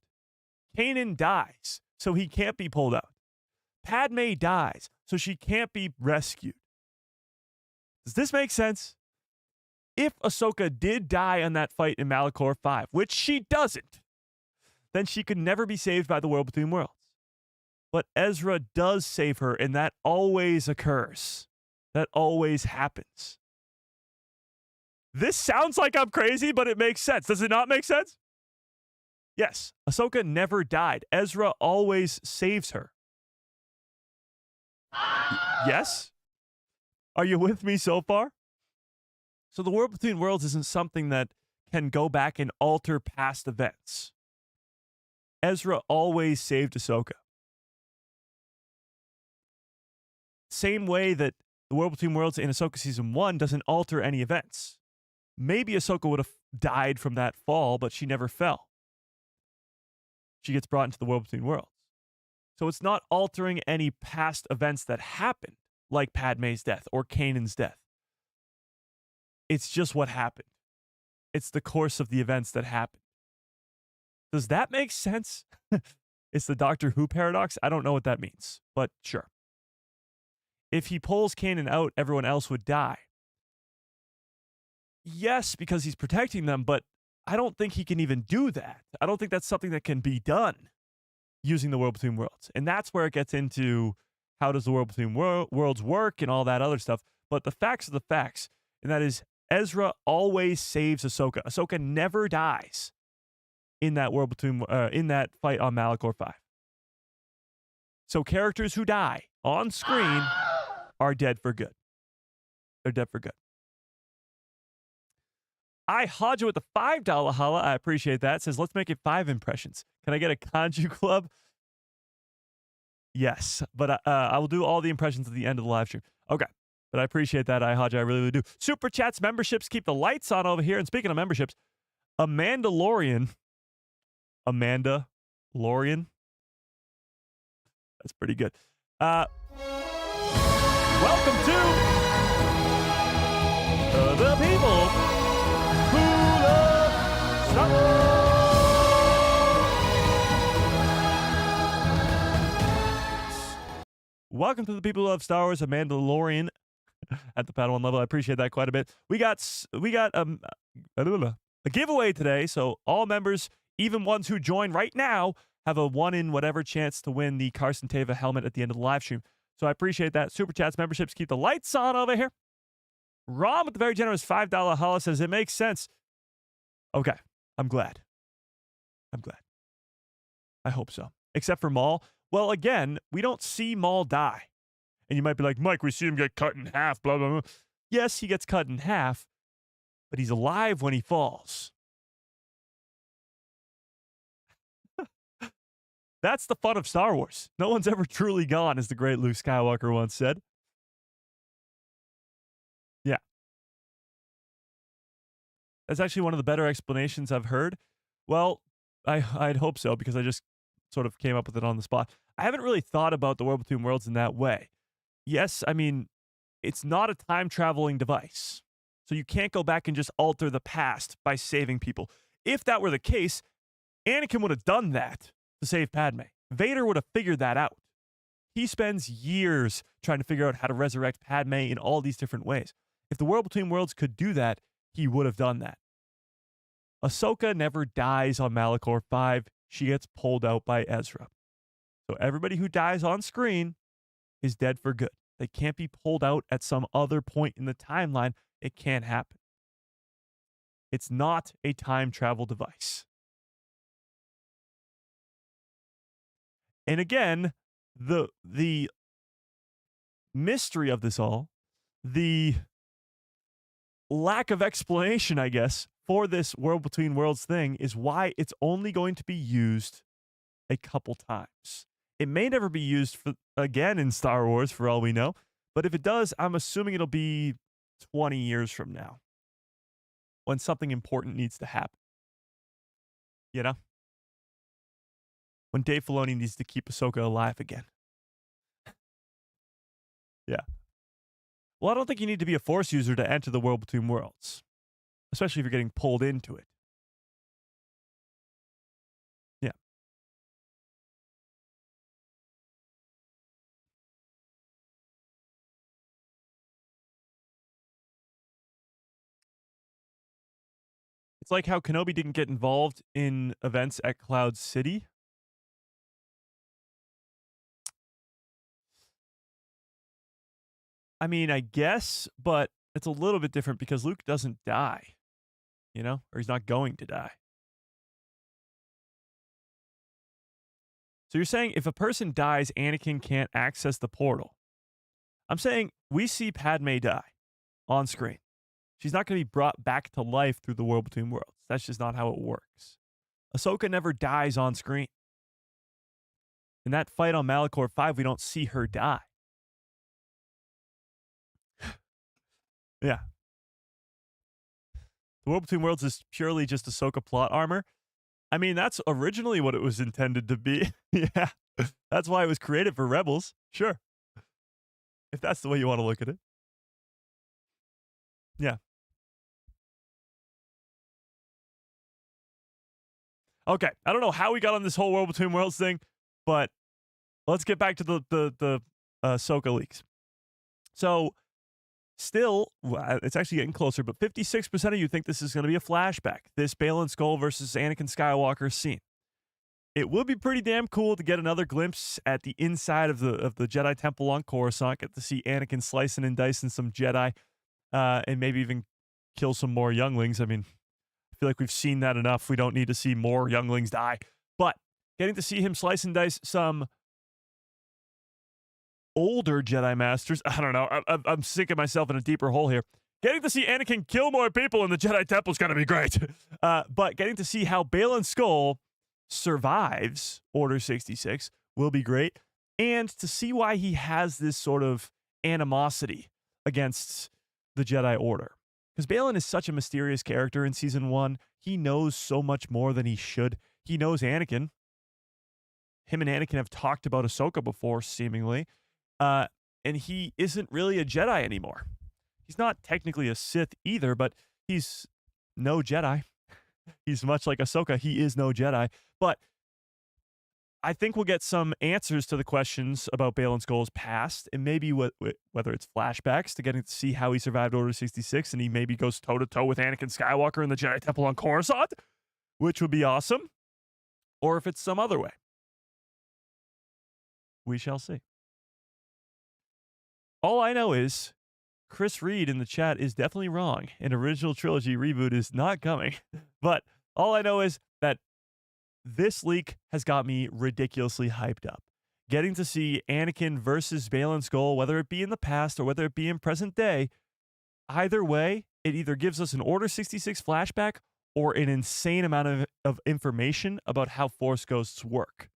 Kanan dies, so he can't be pulled out. Padme dies, so she can't be rescued. Does this make sense? If Ahsoka did die on that fight in Malachor 5, which she doesn't, then she could never be saved by the World Between Worlds. But Ezra does save her, and that always occurs. That always happens. This sounds like I'm crazy, but it makes sense. Does it not make sense? Yes, Ahsoka never died. Ezra always saves her. Yes? Are you with me so far? So the World Between Worlds isn't something that can go back and alter past events. Ezra always saved Ahsoka. Same way that the World Between Worlds in Ahsoka Season 1 doesn't alter any events. Maybe Ahsoka would have died from that fall, but she never fell. She gets brought into the World Between Worlds. So it's not altering any past events that happened, like Padme's death or Kanan's death. It's just what happened. It's the course of the events that happened. Does that make sense? It's the Doctor Who paradox. I don't know what that means, but sure. If he pulls Kanan out, everyone else would die. Yes, because he's protecting them, but I don't think he can even do that. I don't think that's something that can be done using the World Between Worlds. And that's where it gets into how does the World Between Worlds work and all that other stuff. But the facts are the facts, and that is Ezra always saves Ahsoka. Ahsoka never dies in that World Between in that fight on Malachor 5. So characters who die on screen are dead for good. They're dead for good. I Hodja with the $5 holla. I appreciate that. Says, let's make it 5 impressions. Can I get a Kanju Club? Yes, but I will do all the impressions at the end of the live stream. Okay, but I appreciate that, I Hodja. I really, really do. Super Chats, memberships, keep the lights on over here. And speaking of memberships, Amanda Lorian. That's pretty good. Welcome to the people who love Star Wars. Welcome to the people who love Star Wars, Amanda Lorian at the Padawan level. I appreciate that quite a bit. We got a giveaway today, so all members, even ones who join right now, have a 1 in whatever chance to win the Carson Teva helmet at the end of the live stream. So I appreciate that. Super Chats, memberships, keep the lights on over here. Rom with the very generous $5 holla says, it makes sense. Okay, I'm glad. I hope so. Except for Maul. Well, again, we don't see Maul die. And you might be like, Mike, we see him get cut in half, blah, blah, blah. Yes, he gets cut in half, but he's alive when he falls. That's the fun of Star Wars. No one's ever truly gone, as the great Luke Skywalker once said. Yeah. That's actually one of the better explanations I've heard. Well, I'd hope so, because I just sort of came up with it on the spot. I haven't really thought about the World Between Worlds in that way. Yes, I mean, it's not a time-traveling device. So you can't go back and just alter the past by saving people. If that were the case, Anakin would have done that to save Padme. Vader would have figured that out. He spends years trying to figure out how to resurrect Padme in all these different ways. If the World Between Worlds could do that, he would have done that. Ahsoka never dies on Malachor 5. She gets pulled out by Ezra. So everybody who dies on screen is dead for good. They can't be pulled out at some other point in the timeline. It can't happen. It's not a time travel device. And again, the mystery of this all, the lack of explanation, I guess, for this World Between Worlds thing is why it's only going to be used a couple times. It may never be used again in Star Wars, for all we know. But if it does, I'm assuming it'll be 20 years from now, when something important needs to happen. You know? When Dave Filoni needs to keep Ahsoka alive again. Yeah. Well, I don't think you need to be a Force user to enter the World Between Worlds, especially if you're getting pulled into it. Yeah. It's like how Kenobi didn't get involved in events at Cloud City. I mean, I guess, but it's a little bit different because Luke doesn't die, you know, or he's not going to die. So you're saying if a person dies, Anakin can't access the portal. I'm saying we see Padme die on screen. She's not going to be brought back to life through the World Between Worlds. That's just not how it works. Ahsoka never dies on screen. In that fight on Malachor 5, we don't see her die. Yeah. The World Between Worlds is purely just Ahsoka plot armor. I mean, that's originally what it was intended to be. Yeah. That's why it was created for Rebels. Sure. If that's the way you want to look at it. Yeah. Okay. I don't know how we got on this whole World Between Worlds thing, but let's get back to the Ahsoka leaks. So, still, it's actually getting closer, but 56% of you think this is going to be a flashback. This Balin Skull versus Anakin Skywalker scene. It would be pretty damn cool to get another glimpse at the inside of the Jedi Temple on Coruscant. Get to see Anakin slicing and dicing some Jedi, and maybe even kill some more younglings. I mean, I feel like we've seen that enough. We don't need to see more younglings die. But getting to see him slice and dice some older Jedi Masters, I don't know. I'm sinking myself in a deeper hole here. Getting to see Anakin kill more people in the Jedi Temple is going to be great. But getting to see how Balin Skull survives Order 66 will be great. And to see why he has this sort of animosity against the Jedi Order. Because Balin is such a mysterious character in Season 1. He knows so much more than he should. He knows Anakin. Him and Anakin have talked about Ahsoka before, seemingly. And he isn't really a Jedi anymore. He's not technically a Sith either, but he's no Jedi. He's much like Ahsoka. He is no Jedi. But I think we'll get some answers to the questions about Balin Skull's past, and maybe whether it's flashbacks to getting to see how he survived Order 66, and he maybe goes toe-to-toe with Anakin Skywalker in the Jedi Temple on Coruscant, which would be awesome, or if it's some other way. We shall see. All I know is Chris Reed in the chat is definitely wrong. An original trilogy reboot is not coming. But all I know is that this leak has got me ridiculously hyped up. Getting to see Anakin versus Balin Skull, whether it be in the past or whether it be in present day, either way, it either gives us an Order 66 flashback or an insane amount of information about how Force Ghosts work.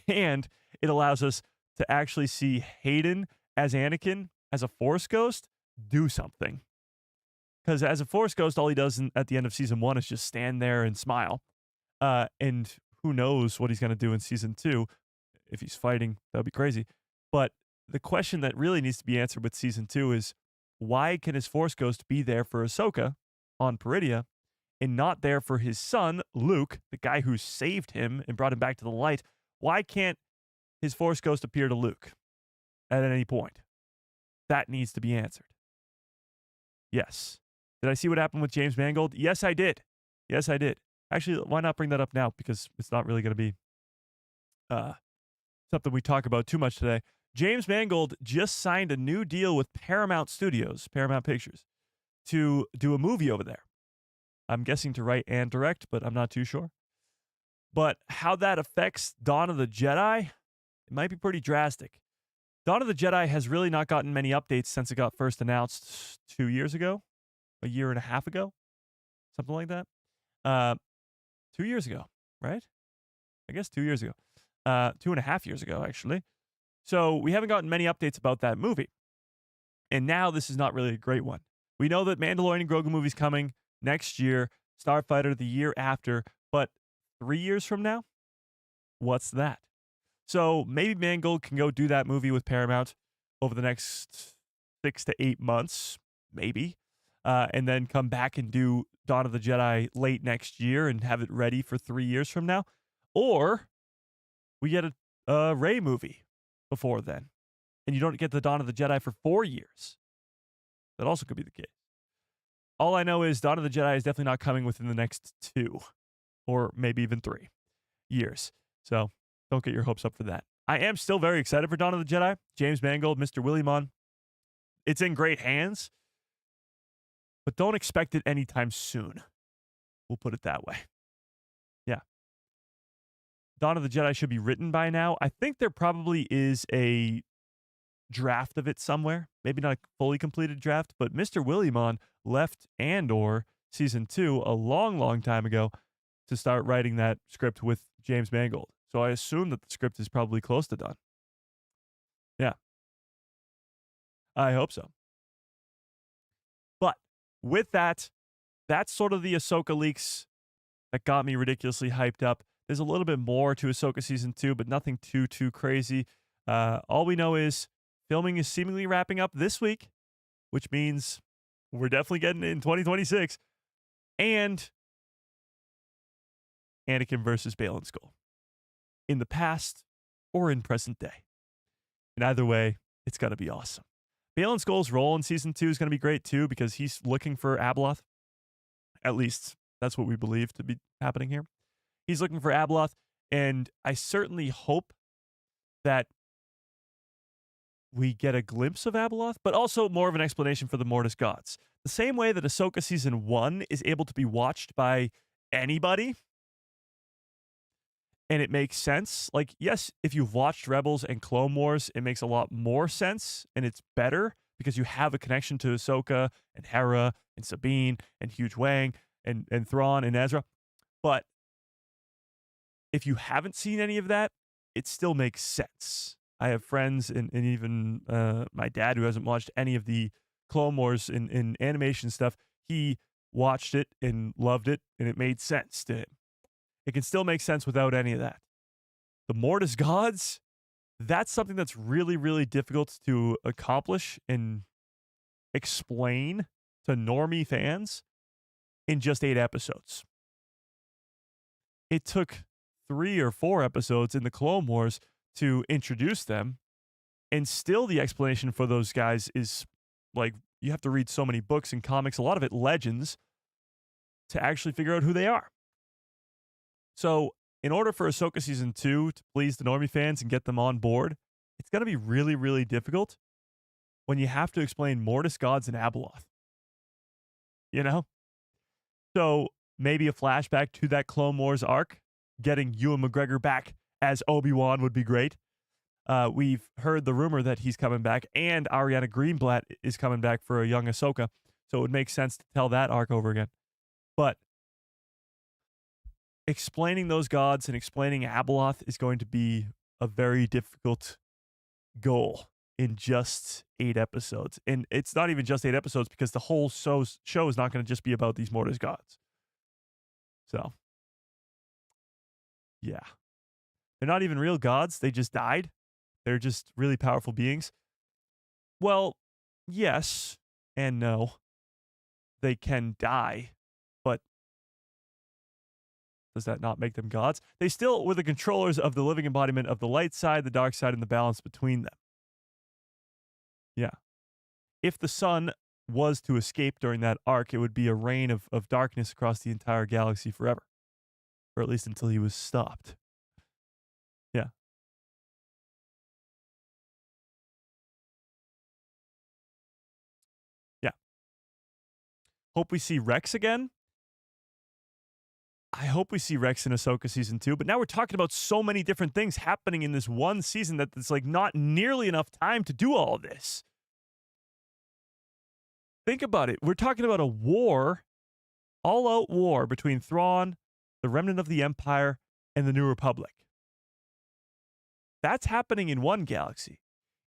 And it allows us to actually see Hayden as Anakin, as a Force Ghost, do something. Because as a Force Ghost, all he does at the end of Season 1 is just stand there and smile. And who knows what he's going to do in Season 2. If he's fighting, that would be crazy. But the question that really needs to be answered with Season 2 is, why can his Force Ghost be there for Ahsoka on Peridia and not there for his son, Luke, the guy who saved him and brought him back to the light? Why can't his Force Ghost appear to Luke at any point? That needs to be answered. Yes. Did I see what happened with James Mangold? Yes, I did. Yes, I did. Actually, why not bring that up now? Because it's not really going to be something we talk about too much today. James Mangold just signed a new deal with Paramount Studios, Paramount Pictures, to do a movie over there. I'm guessing to write and direct, but I'm not too sure. But how that affects Dawn of the Jedi, it might be pretty drastic. Dawn of the Jedi has really not gotten many updates since it got first announced 2 years ago, a year and a half ago, something like that. 2 years ago, right? I guess 2 years ago. 2.5 years ago, actually. So we haven't gotten many updates about that movie. And now this is not really a great one. We know that Mandalorian Grogu movie's coming next year, Starfighter the year after, but 3 years from now? What's that? So maybe Mangold can go do that movie with Paramount over the next 6 to 8 months, maybe, and then come back and do Dawn of the Jedi late next year and have it ready for 3 years from now. Or we get a Rey movie before then, and you don't get the Dawn of the Jedi for 4 years. That also could be the case. All I know is Dawn of the Jedi is definitely not coming within the next 2 or maybe even 3 years. So don't get your hopes up for that. I am still very excited for Dawn of the Jedi. James Mangold, Mr. Willimon. It's in great hands, but don't expect it anytime soon. We'll put it that way. Yeah. Dawn of the Jedi should be written by now. I think there probably is a draft of it somewhere. Maybe not a fully completed draft, but Mr. Willimon left Andor Season 2 a long, long time ago to start writing that script with James Mangold. So I assume that the script is probably close to done. Yeah. I hope so. But with that, that's sort of the Ahsoka leaks that got me ridiculously hyped up. There's a little bit more to Ahsoka season 2, but nothing too crazy. All we know is filming is seemingly wrapping up this week, which means we're definitely getting it in 2026. And Anakin versus Baylan Skoll in the past or in present day. And either way, it's going to be awesome. Baylan Skoll's role in season 2 is going to be great too, because he's looking for Abeloth. At least that's what we believe to be happening here. He's looking for Abeloth, and I certainly hope that we get a glimpse of Abeloth, but also more of an explanation for the Mortis gods. The same way that Ahsoka season 1 is able to be watched by anybody, and it makes sense. Like, yes, if you've watched Rebels and Clone Wars, it makes a lot more sense, and it's better because you have a connection to Ahsoka and Hera and Sabine and Huge Wang and Thrawn and Ezra. But if you haven't seen any of that, it still makes sense. I have friends and even my dad who hasn't watched any of the Clone Wars in animation stuff. He watched it and loved it, and it made sense to him. It can still make sense without any of that. The Mortis gods, that's something that's really difficult to accomplish and explain to normie fans in just 8 episodes. It took 3 or 4 episodes in the Clone Wars to introduce them, and still the explanation for those guys is like, you have to read so many books and comics, a lot of it legends, to actually figure out who they are. So in order for Ahsoka season 2 to please the normie fans and get them on board, it's going to be really difficult when you have to explain Mortis gods and Abeloth. You know? So maybe a flashback to that Clone Wars arc, getting Ewan McGregor back as Obi-Wan would be great. We've heard the rumor that he's coming back, and Ariana Greenblatt is coming back for a young Ahsoka, so it would make sense to tell that arc over again. But explaining those gods and explaining Abeloth is going to be a very difficult goal in just 8 episodes. And it's not even just 8 episodes, because the whole show is not going to just be about these Mortis gods. So, yeah. They're not even real gods. They just died. They're just really powerful beings. Well, yes and no. They can die, but does that not make them gods? They still were the controllers of the living embodiment of the light side, the dark side, and the balance between them. Yeah. If the sun was to escape during that arc, it would be a reign of darkness across the entire galaxy forever. Or at least until he was stopped. Yeah. Yeah. Hope we see Rex again. I hope we see Rex in Ahsoka season 2, but now we're talking about so many different things happening in this one season that it's like not nearly enough time to do all of this. Think about it. We're talking about a war, all-out war between Thrawn, the remnant of the Empire, and the New Republic. That's happening in one galaxy.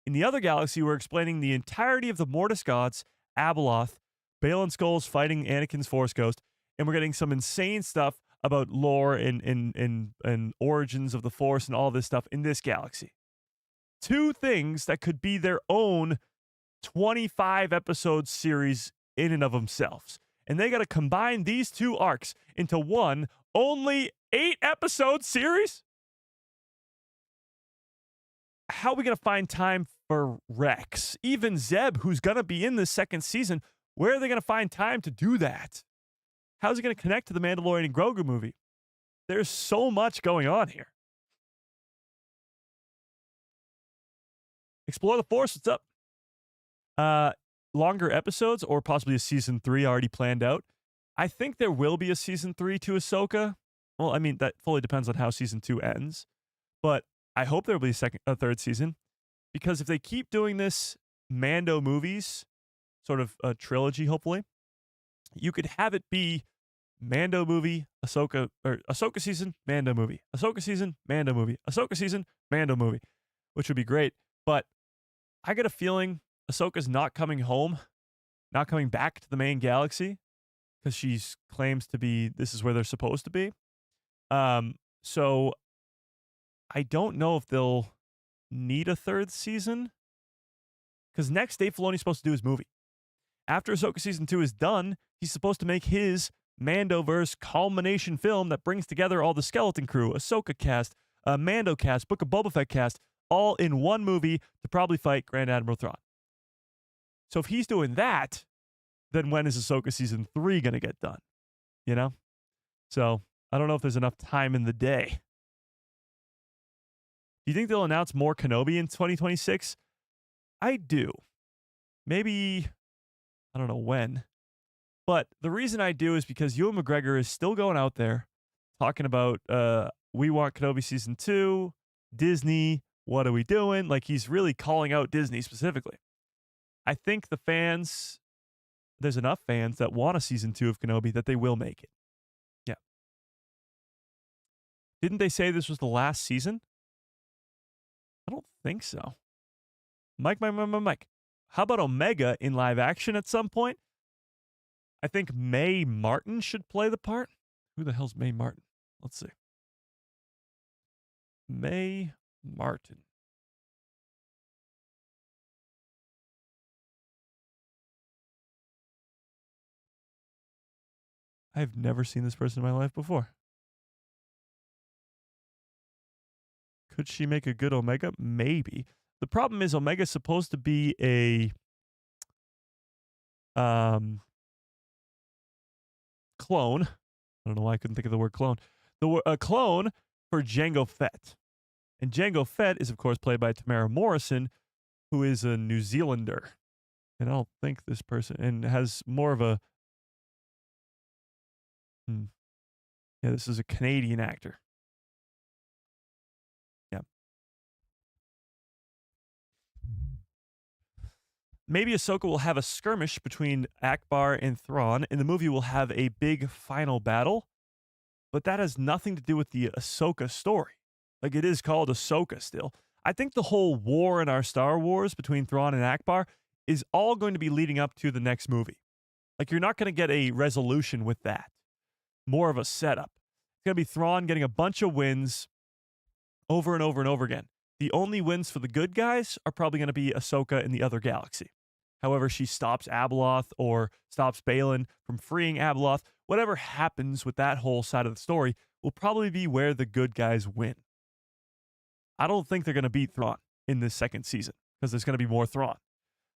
In the other galaxy, we're explaining the entirety of the Mortis gods, Abeloth, Baylan Skoll's fighting Anakin's Force Ghost, and we're getting some insane stuff about lore and origins of the Force and all this stuff in this galaxy. 2 things that could be their own 25-episode series in and of themselves. And they got to combine these 2 arcs into one only 8-episode series? How are we going to find time for Rex? Even Zeb, who's going to be in this second season, where are they going to find time to do that? How's it going to connect to the Mandalorian and Grogu movie? There's so much going on here. Explore the Force, what's up? Longer episodes, or possibly a season 3 already planned out. I think there will be a season 3 to Ahsoka. Well, I mean, that fully depends on how season 2 ends. But I hope there will be a 3rd season. Because if they keep doing this Mando movies, sort of a trilogy, hopefully, you could have it be Mando movie, Ahsoka season, Mando movie, Ahsoka season, Mando movie, Ahsoka season, Mando movie, which would be great. But I get a feeling Ahsoka's not coming home, not coming back to the main galaxy, because she claims to be, this is where they're supposed to be. So I don't know if they'll need a third season, because next Dave Filoni's supposed to do his movie. After Ahsoka Season 2 is done, he's supposed to make his Mandoverse culmination film that brings together all the skeleton crew, Ahsoka cast, Mando cast, Book of Boba Fett cast, all in one movie to probably fight Grand Admiral Thrawn. So if he's doing that, then when is Ahsoka Season 3 going to get done? You know? So I don't know if there's enough time in the day. Do you think they'll announce more Kenobi in 2026? I do. Maybe, I don't know when. But the reason I do is because Ewan McGregor is still going out there talking about, we want Kenobi Season 2, Disney, what are we doing? Like, he's really calling out Disney specifically. I think the fans, there's enough fans that want a Season 2 of Kenobi that they will make it. Yeah. Didn't they say this was the last season? I don't think so. Mike. How about Omega in live action at some point? I think Mae Martin should play the part. Who the hell's Mae Martin? Let's see. Mae Martin. I've never seen this person in my life before. Could she make a good Omega? Maybe. The problem is Omega's supposed to be a clone. I don't know why I couldn't think of the word clone. A clone for Jango Fett. And Jango Fett is, of course, played by Tamara Morrison, who is a New Zealander. And I don't think this person, and has more of a, yeah, this is a Canadian actor. Yeah. Maybe Ahsoka will have a skirmish between Akbar and Thrawn, and the movie will have a big final battle, but that has nothing to do with the Ahsoka story. Like, it is called Ahsoka still. I think the whole war in our Star Wars between Thrawn and Akbar is all going to be leading up to the next movie. Like, you're not going to get a resolution with that. More of a setup. It's going to be Thrawn getting a bunch of wins over and over and over again. The only wins for the good guys are probably going to be Ahsoka in the other galaxy. However, she stops Abeloth or stops Balin from freeing Abeloth. Whatever happens with that whole side of the story will probably be where the good guys win. I don't think they're going to beat Thrawn in this second season because there's going to be more Thrawn.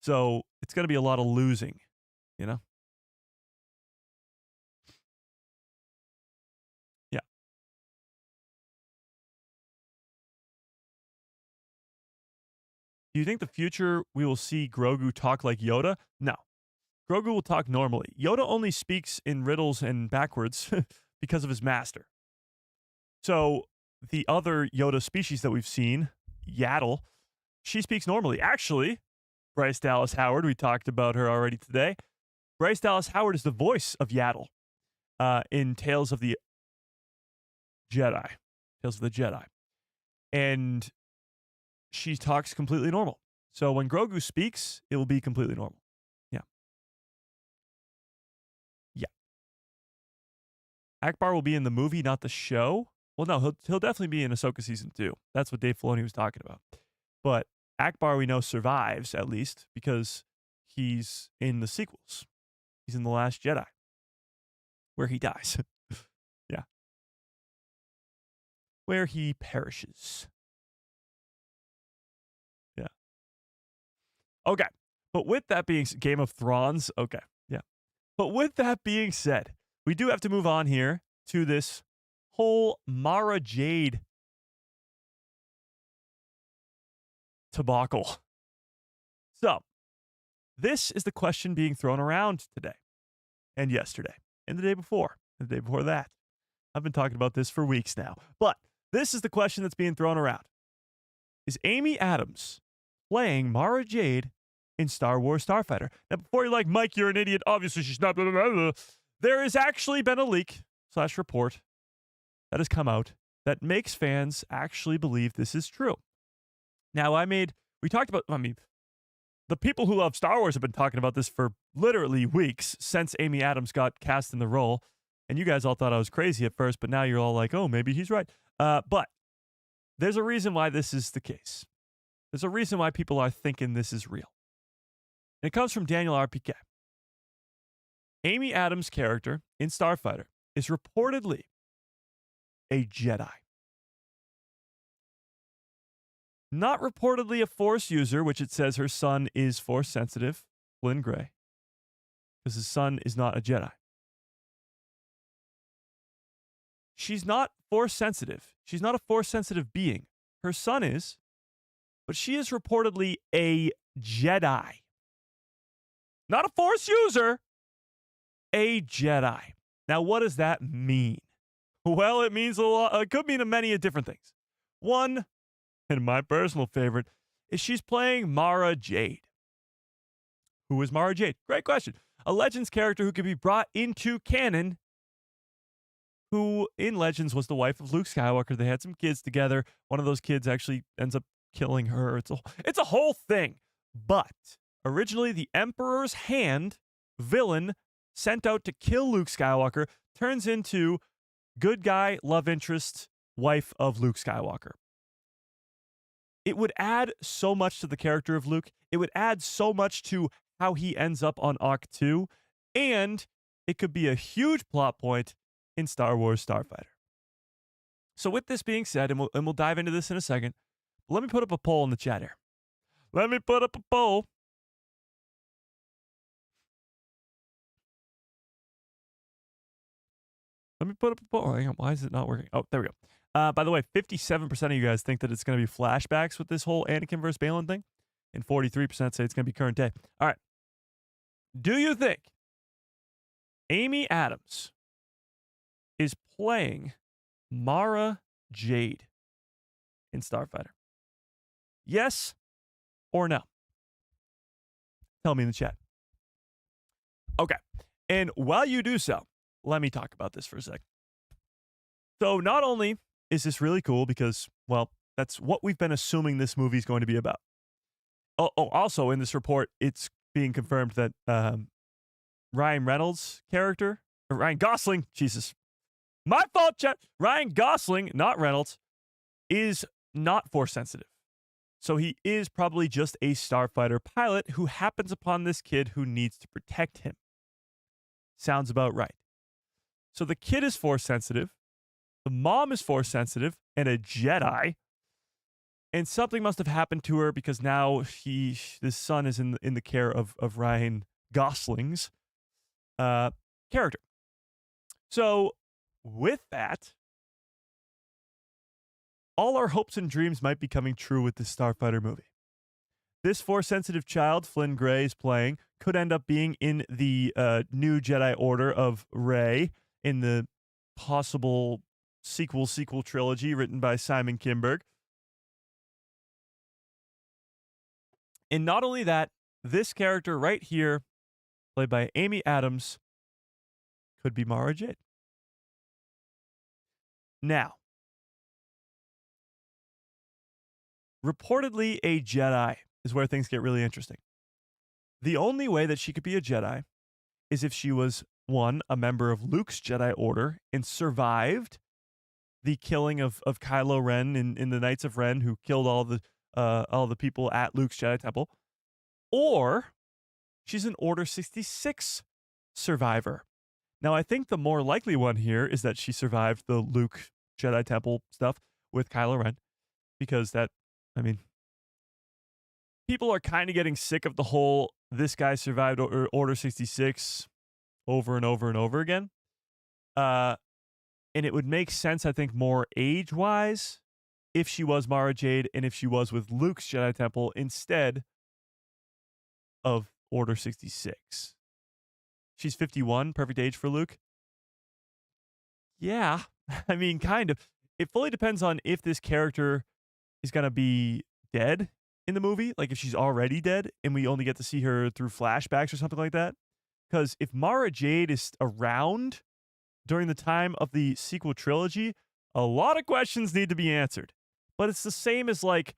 So it's going to be a lot of losing, you know? Yeah. Do you think the future we will see Grogu talk like Yoda? No. Grogu will talk normally. Yoda only speaks in riddles and backwards because of his master. So the other Yoda species that we've seen, Yaddle, she speaks normally. Actually, Bryce Dallas Howard, we talked about her already today. Bryce Dallas Howard is the voice of Yaddle in Tales of the Jedi. And she talks completely normal. So when Grogu speaks, it will be completely normal. Yeah. Yeah. Akbar will be in the movie, not the show. Well, no, he'll definitely be in Ahsoka Season 2. That's what Dave Filoni was talking about. But Akbar, we know, survives, at least, because he's in the sequels. He's in The Last Jedi, where he dies. Yeah. Where he perishes. Yeah. Okay. But with that being Game of Thrones, okay. Yeah. But with that being said, we do have to move on here to this whole MARA Jade debacle. So, this is the question being thrown around today and yesterday and the day before and the day before that. I've been talking about this for weeks now, but this is the question that's being thrown around. Is Amy Adams playing MARA Jade in Star Wars Starfighter? Now, before you're like, Mike, you're an idiot, obviously she's not, blah, blah, blah, blah. There has actually been a leak/report that has come out that makes fans actually believe this is true. Now, we talked about, the people who love Star Wars have been talking about this for literally weeks since Amy Adams got cast in the role. And you guys all thought I was crazy at first, but now you're all like, oh, maybe he's right. But there's a reason why this is the case. There's a reason why people are thinking this is real. And it comes from Daniel RPK. Amy Adams' character in Starfighter is reportedly a Jedi. Not reportedly a Force user, which it says her son is Force sensitive, Flynn Gray, because his son is not a Jedi. She's not Force sensitive. She's not a Force sensitive being. Her son is, but she is reportedly a Jedi. Not a Force user, a Jedi. Now, what does that mean? Well, it means a lot. It could mean many different things. One, and my personal favorite, is she's playing Mara Jade. Who is Mara Jade? Great question. A Legends character who could be brought into canon, who in Legends was the wife of Luke Skywalker. They had some kids together. One of those kids actually ends up killing her. It's a whole thing. But originally, the Emperor's Hand villain sent out to kill Luke Skywalker turns into good guy, love interest, wife of Luke Skywalker. It would add so much to the character of Luke. It would add so much to how he ends up on Ahch-2, and it could be a huge plot point in Star Wars Starfighter. So with this being said, and we'll dive into this in a second, let me put up a poll in the chat here. Let me put up a poll. Let me put up a poll. Hang on, why is it not working? Oh, there we go. By the way, 57% of you guys think that it's going to be flashbacks with this whole Anakin versus Balin thing, and 43% say it's going to be current day. All right. Do you think Amy Adams is playing Mara Jade in Starfighter? Yes or no? Tell me in the chat. Okay. And while you do so, let me talk about this for a sec. So not only is this really cool because, well, that's what we've been assuming this movie is going to be about. Also in this report, it's being confirmed that Ryan Reynolds' character, or Ryan Gosling, Jesus, my fault, chat. Ryan Gosling, not Reynolds, is not Force sensitive. So he is probably just a Starfighter pilot who happens upon this kid who needs to protect him. Sounds about right. So the kid is Force sensitive, the mom is Force sensitive, and a Jedi. And something must have happened to her because now this son is in the care of Ryan Gosling's character. So with that, all our hopes and dreams might be coming true with this Starfighter movie. This Force-sensitive child Flynn Gray is playing could end up being in the new Jedi Order of Rey in the possible sequel trilogy written by Simon Kinberg. And not only that, this character right here, played by Amy Adams, could be Mara Jade. Now, reportedly a Jedi is where things get really interesting. The only way that she could be a Jedi is if she was, one, a member of Luke's Jedi Order and survived the killing of Kylo Ren in the Knights of Ren, who killed all the people at Luke's Jedi Temple, or she's an Order 66 survivor. Now, I think the more likely one here is that she survived the Luke Jedi Temple stuff with Kylo Ren, because that, I mean, people are kind of getting sick of the whole this guy survived Order 66 over and over and over again. And it would make sense, I think, more age-wise if she was Mara Jade and if she was with Luke's Jedi Temple instead of Order 66. She's 51, perfect age for Luke. Yeah, I mean, kind of. It fully depends on if this character is going to be dead in the movie, like if she's already dead and we only get to see her through flashbacks or something like that. Because if Mara Jade is around during the time of the sequel trilogy, a lot of questions need to be answered. But it's the same as like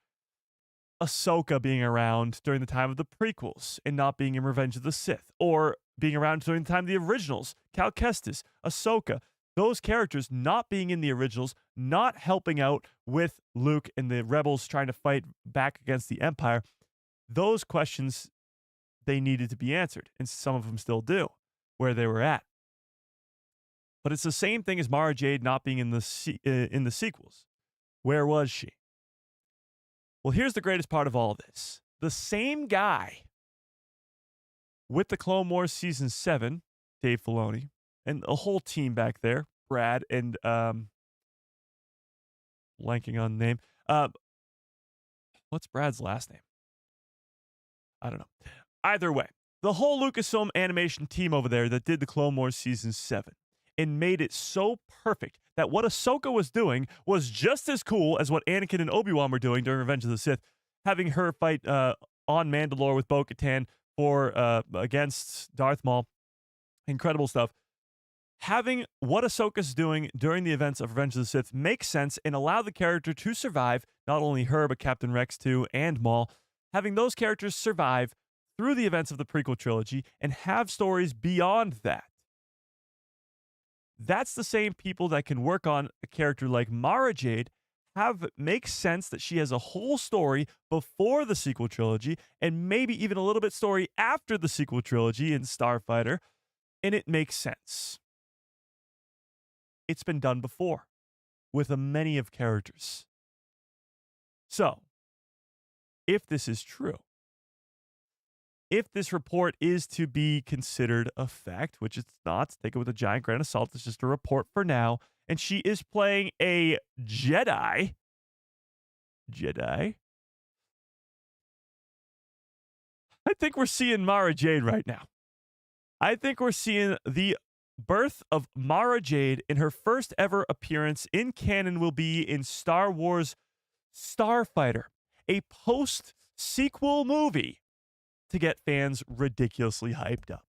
Ahsoka being around during the time of the prequels and not being in Revenge of the Sith, or being around during the time of the originals, Cal Kestis, Ahsoka. those characters not being in the originals, not helping out with Luke and the rebels trying to fight back against the Empire, those questions, they needed to be answered. And some of them still do, where they were at. But it's the same thing as Mara Jade not being in the sequels. Where was she? Well, here's the greatest part of all of this. The same guy with the Clone Wars Season 7, Dave Filoni, and a whole team back there, Brad and blanking on the name. What's Brad's last name? I don't know. Either way, the whole Lucasfilm animation team over there that did the Clone Wars Season 7 and made it so perfect that what Ahsoka was doing was just as cool as what Anakin and Obi-Wan were doing during Revenge of the Sith, having her fight on Mandalore with Bo-Katan against Darth Maul. Incredible stuff. Having what Ahsoka's doing during the events of Revenge of the Sith make sense and allow the character to survive, not only her, but Captain Rex too, and Maul. Having those characters survive through the events of the prequel trilogy and have stories beyond that. That's the same people that can work on a character like Mara Jade, makes sense that she has a whole story before the sequel trilogy and maybe even a little bit story after the sequel trilogy in Starfighter, and it makes sense. It's been done before with many of characters. So, if this is true, if this report is to be considered a fact, which it's not, take it with a giant grain of salt, it's just a report for now, and she is playing a Jedi, I think we're seeing Mara Jade right now. I think we're seeing the birth of Mara Jade, and her first ever appearance in canon will be in Star Wars Starfighter, a post-sequel movie to get fans ridiculously hyped up.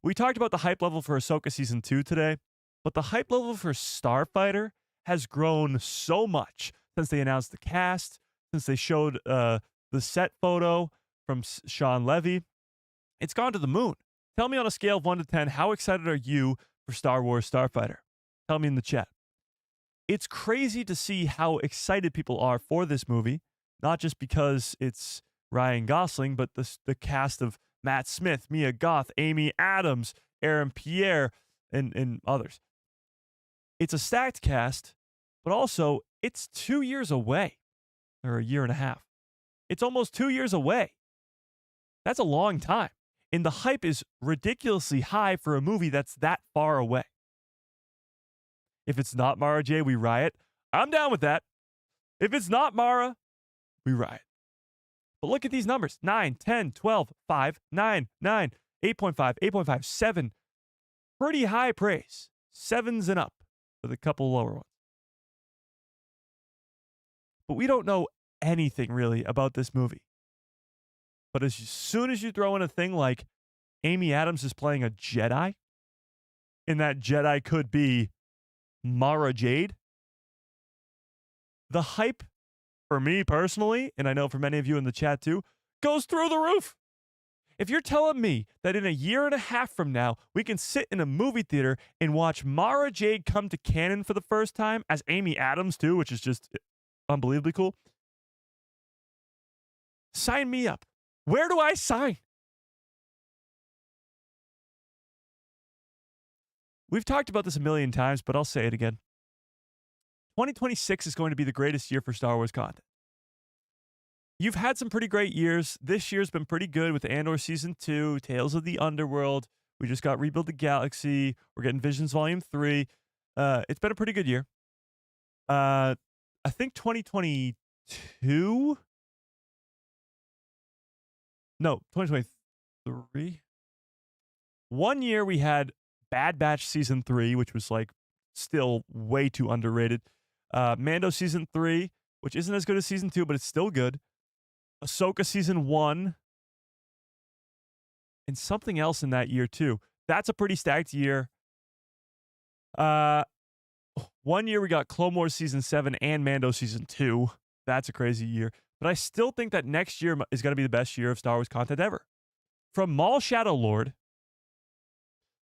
We talked about the hype level for Ahsoka Season 2 today, but the hype level for Starfighter has grown so much since they announced the cast, since they showed the set photo from Sean Levy. It's gone to the moon. Tell me on a scale of 1 to 10, how excited are you for Star Wars Starfighter? Tell me in the chat. It's crazy to see how excited people are for this movie, not just because it's Ryan Gosling, but the cast of Matt Smith, Mia Goth, Amy Adams, Aaron Pierre, and others. It's a stacked cast, but also it's 2 years away, or a year and a half. It's almost 2 years away. That's a long time. And the hype is ridiculously high for a movie that's that far away. If it's not Mara Jade, we riot. I'm down with that. If it's not Mara, we riot. But look at these numbers. 9, 10, 12, 5, 9, 9, 8.5, 8.5, 7. Pretty high praise. 7s and up with a couple lower ones. But we don't know anything really about this movie. But as soon as you throw in a thing like Amy Adams is playing a Jedi, and that Jedi could be Mara Jade, the hype for me personally, and I know for many of you in the chat too, goes through the roof. If you're telling me that in a year and a half from now, we can sit in a movie theater and watch Mara Jade come to canon for the first time as Amy Adams too, which is just unbelievably cool, sign me up. Where do I sign? We've talked about this a million times, but I'll say it again. 2026 is going to be the greatest year for Star Wars content. You've had some pretty great years. This year's been pretty good with Andor Season 2, Tales of the Underworld. We just got Rebuild the Galaxy. We're getting Visions Volume 3. It's been a pretty good year. I think 2022... No, 2023. 1 year we had Bad Batch Season 3, which was like still way too underrated. Mando Season 3, which isn't as good as Season 2, but it's still good. Ahsoka Season 1. And something else in that year too. That's a pretty stacked year. 1 year we got Clone Wars Season 7 and Mando Season 2. That's a crazy year. But I still think that next year is going to be the best year of Star Wars content ever. From Maul Shadow Lord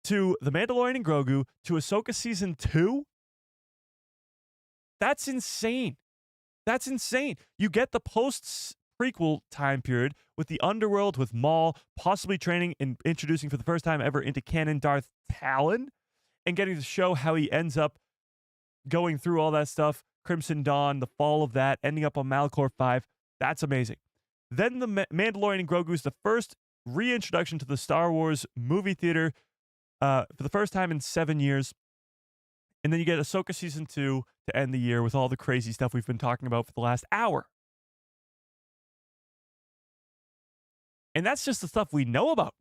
to The Mandalorian and Grogu to Ahsoka Season 2. That's insane. That's insane. You get the post-prequel time period with the underworld, with Maul possibly training and introducing for the first time ever into canon Darth Talon, and getting to show how he ends up going through all that stuff, Crimson Dawn, the fall of that, ending up on Malachor 5. That's amazing. Then the Mandalorian and Grogu is the first reintroduction to the Star Wars movie theater for the first time in 7 years. And then you get Ahsoka Season 2 to end the year with all the crazy stuff we've been talking about for the last hour. And that's just the stuff we know about.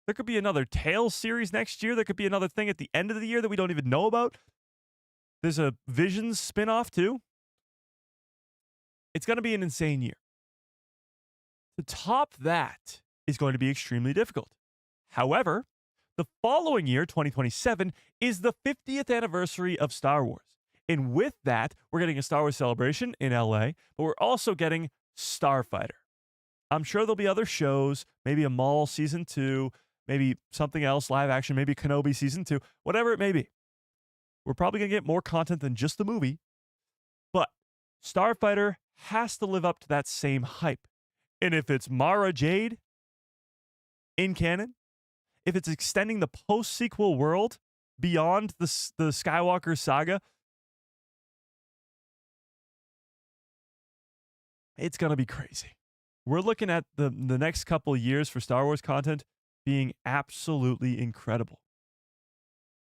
There could be another Tales series next year. There could be another thing at the end of the year that we don't even know about. There's a Visions spinoff too. It's going to be an insane year. To top that is going to be extremely difficult. However, the following year, 2027, is the 50th anniversary of Star Wars. And with that, we're getting a Star Wars celebration in LA, but we're also getting Starfighter. I'm sure there'll be other shows, maybe a Maul Season 2, maybe something else, live action, maybe Kenobi Season 2, whatever it may be. We're probably going to get more content than just the movie, but Starfighter has to live up to that same hype. And if it's Mara Jade in canon, if it's extending the post-sequel world beyond the Skywalker saga, it's going to be crazy. We're looking at the next couple of years for Star Wars content being absolutely incredible.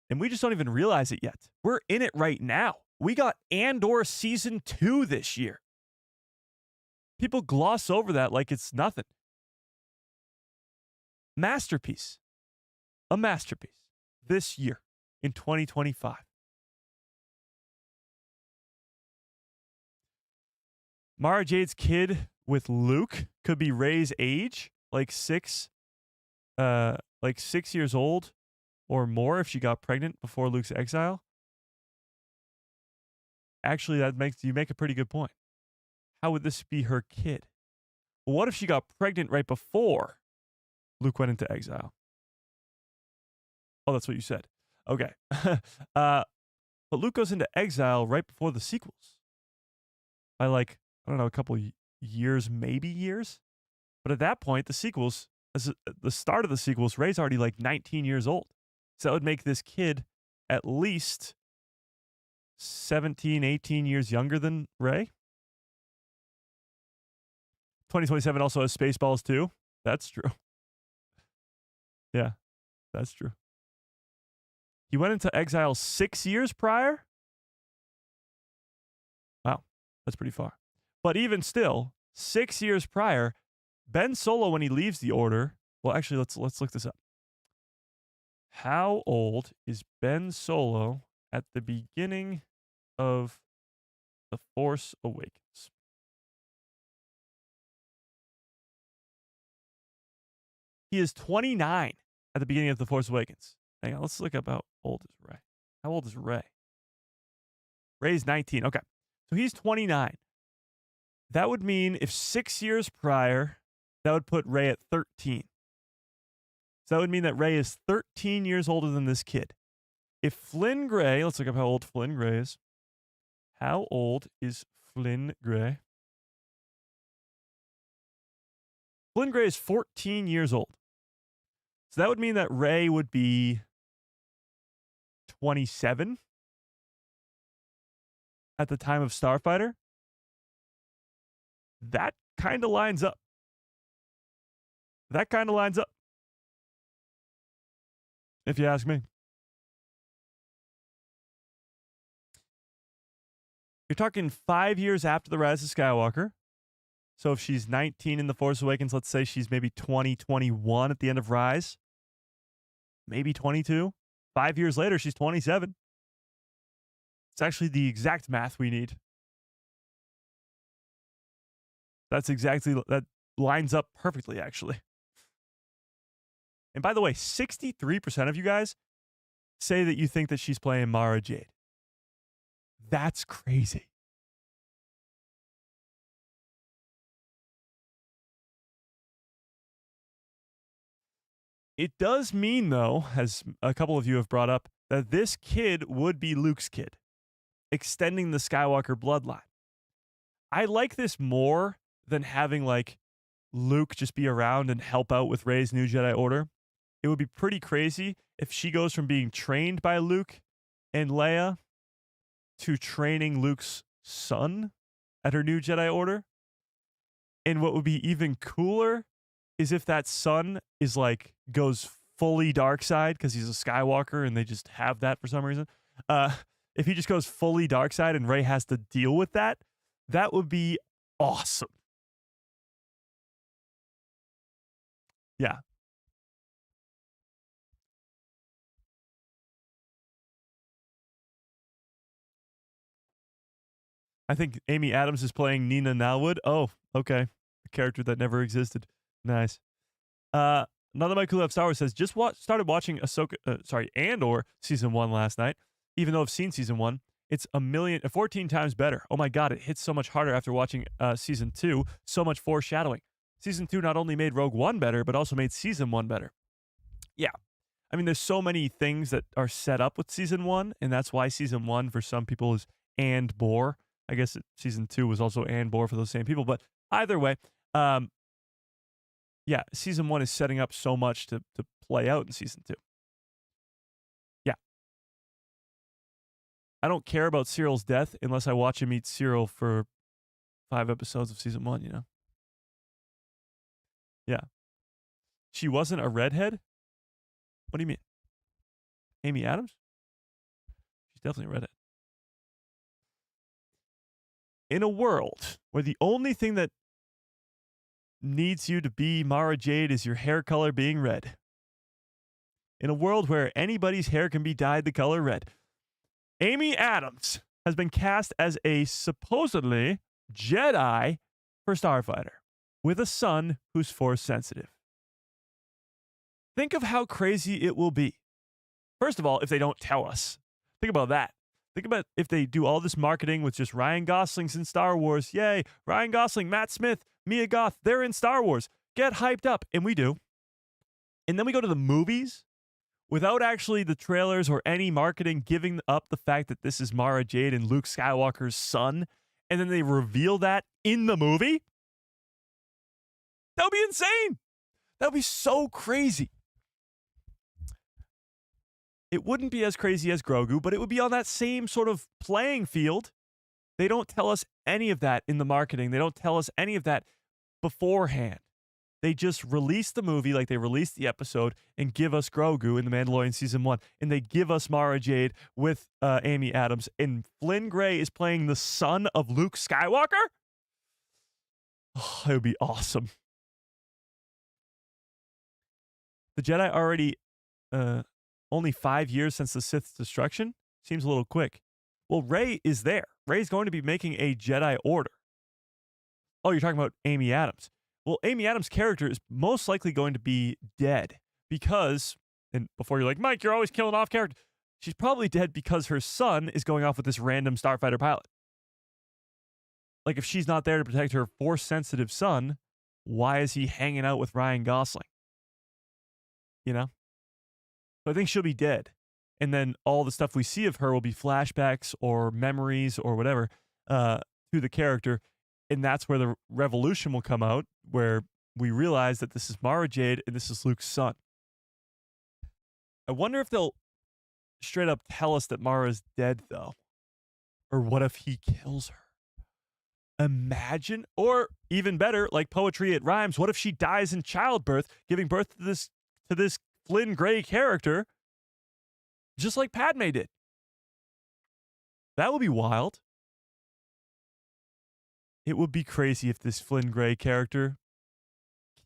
And we just don't even realize it yet. We're in it right now. We got Andor Season 2 this year. People gloss over that like it's nothing. Masterpiece. A masterpiece this year in 2025. Mara Jade's kid with Luke could be Rey's age, like 6 years old or more if she got pregnant before Luke's exile. Actually, you make a pretty good point. How would this be her kid? Well, what if she got pregnant right before Luke went into exile? Oh, that's what you said. Okay. But Luke goes into exile right before the sequels. By a couple years, maybe years. But at that point, the sequels, the start of the sequels, Rey's already 19 years old. So that would make this kid at least 17, 18 years younger than Rey. 2027 also has Spaceballs too. That's true. Yeah, that's true. He went into exile 6 years prior? Wow, that's pretty far. But even still, 6 years prior, Ben Solo, when he leaves the Order... Well, actually, let's look this up. How old is Ben Solo at the beginning of The Force Awakens? He is 29 at the beginning of The Force Awakens. Hang on, let's look up how old is Rey. How old is Rey? Rey's 19. Okay. So he's 29. That would mean if 6 years prior, that would put Rey at 13. So that would mean that Rey is 13 years older than this kid. If Flynn Gray, let's look up how old Flynn Gray is. How old is Flynn Gray? Flynn Gray is 14 years old. So that would mean that Rey would be 27 at the time of Starfighter. That kind of lines up. That kind of lines up. If you ask me. You're talking 5 years after the Rise of Skywalker. So if she's 19 in The Force Awakens, let's say she's maybe 20, 21 at the end of Rise. Maybe 22. 5 years later, she's 27. It's actually the exact math we need. That lines up perfectly, actually. And by the way, 63% of you guys say that you think that she's playing Mara Jade. That's crazy. It does mean, though, as a couple of you have brought up, that this kid would be Luke's kid, extending the Skywalker bloodline. I like this more than having, like, Luke just be around and help out with Rey's new Jedi Order. It would be pretty crazy if she goes from being trained by Luke and Leia to training Luke's son at her new Jedi Order. And what would be even cooler is if that son is like goes fully dark side because he's a Skywalker and they just have that for some reason. If he just goes fully dark side and Rey has to deal with that, that would be awesome. Yeah. I think Amy Adams is playing Nina Nalwood. Oh, okay. A character that never existed. Nice. Another Michael Love Star Wars says, just started watching Ahsoka, Andor season 1 last night. Even though I've seen season 1, it's 14 times better. Oh my God, it hits so much harder after watching season 2. So much foreshadowing. Season 2 not only made Rogue One better, but also made season 1 better. Yeah. I mean, there's so many things that are set up with season 1, and that's why season 1 for some people is and bore. I guess season 2 was also and bore for those same people. But either way, yeah, season 1 is setting up so much to play out in season 2. Yeah. I don't care about Cyril's death unless I watch him eat Cyril for 5 episodes of season 1, you know? Yeah. She wasn't a redhead? What do you mean? Amy Adams? She's definitely a redhead. In a world where the only thing that needs you to be Mara Jade is your hair color being red. In a world where anybody's hair can be dyed the color red, Amy Adams has been cast as a supposedly Jedi for Starfighter with a son who's Force sensitive. Think of how crazy it will be. First of all, if they don't tell us. Think about that. Think about if they do all this marketing with just Ryan Gosling's in Star Wars. Yay, Ryan Gosling, Matt Smith, Mia Goth, they're in Star Wars. Get hyped up. And we do. And then we go to the movies without actually the trailers or any marketing giving up the fact that this is Mara Jade and Luke Skywalker's son. And then they reveal that in the movie. That would be insane. That would be so crazy. It wouldn't be as crazy as Grogu, but it would be on that same sort of playing field. They don't tell us any of that in the marketing. They don't tell us any of that beforehand. They just release the movie like they released the episode and give us Grogu in The Mandalorian Season 1. And they give us Mara Jade with Amy Adams. And Flynn Gray is playing the son of Luke Skywalker? Oh, it would be awesome. The Jedi already... only 5 years since the Sith's destruction? Seems a little quick. Well, Rey is there. Rey's going to be making a Jedi Order. Oh, you're talking about Amy Adams. Well, Amy Adams' character is most likely going to be dead because, and before you're like, Mike, you're always killing off characters. She's probably dead because her son is going off with this random Starfighter pilot. Like, if she's not there to protect her Force-sensitive son, why is he hanging out with Ryan Gosling? You know? So I think she'll be dead. And then all the stuff we see of her will be flashbacks or memories or whatever to the character. And that's where the revolution will come out, where we realize that this is Mara Jade and this is Luke's son. I wonder if they'll straight up tell us that Mara's dead, though. Or what if he kills her? Imagine, or even better, like poetry, it rhymes. What if she dies in childbirth, giving birth to this Flynn Gray character, just like Padme did? That would be wild. It would be crazy if this Flynn Gray character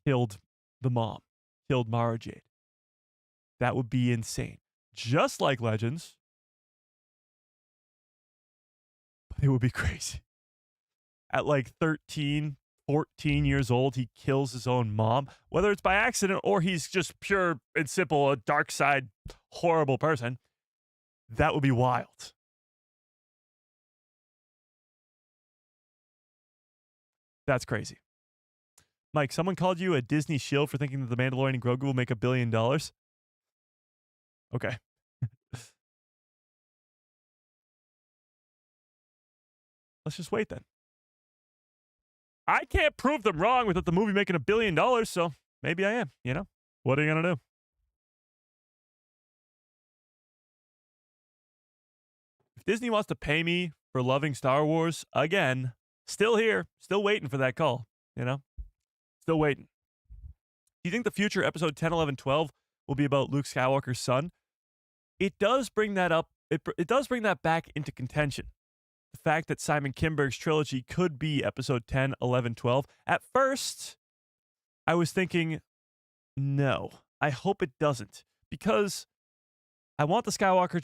killed the mom, killed Mara Jade. That would be insane. Just like Legends. But it would be crazy. At like 13, 14 years old, he kills his own mom, whether it's by accident or he's just pure and simple, a dark side, horrible person. That would be wild. That's crazy. Mike, someone called you a Disney shield for thinking that The Mandalorian and Grogu will make $1 billion. Okay. Let's just wait then. I can't prove them wrong without the movie making $1 billion, so maybe I am, you know? What are you going to do? If Disney wants to pay me for loving Star Wars, again, still here, still waiting for that call, you know? Still waiting. Do you think the future episode 10, 11, 12 will be about Luke Skywalker's son? It does bring that up. It does bring that back into contention. The fact that Simon Kinberg's trilogy could be episode 10, 11, 12. At first, I was thinking, no, I hope it doesn't, because I want the Skywalker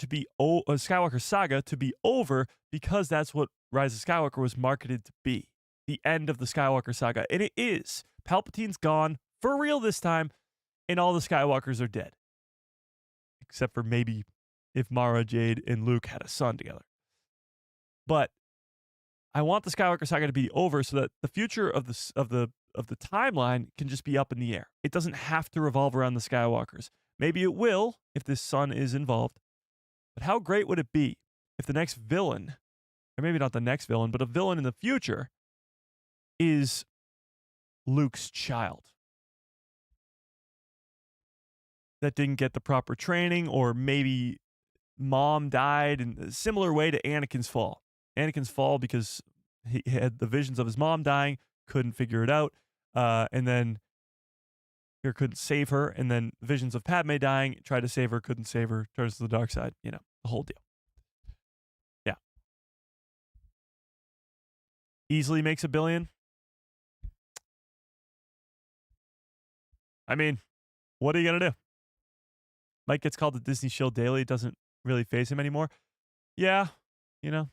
saga to be over, because that's what Rise of Skywalker was marketed to be. The end of the Skywalker saga. And it is. Palpatine's gone for real this time, and all the Skywalkers are dead. Except for maybe if Mara Jade and Luke had a son together. But I want the Skywalker saga to be over so that the future of the timeline can just be up in the air. It doesn't have to revolve around the Skywalkers. Maybe it will if this son is involved. But how great would it be if the next villain, or maybe not the next villain, but a villain in the future is Luke's child that didn't get the proper training, or maybe mom died in a similar way to Anakin's fall. Anakin's fall because he had the visions of his mom dying, couldn't figure it out, and then he couldn't save her, and then visions of Padme dying, tried to save her, couldn't save her, turns to the dark side, you know, the whole deal. Yeah. Easily makes $1 billion. I mean, what are you going to do? Mike gets called the Disney shield daily. It doesn't really phase him anymore. Yeah, you know.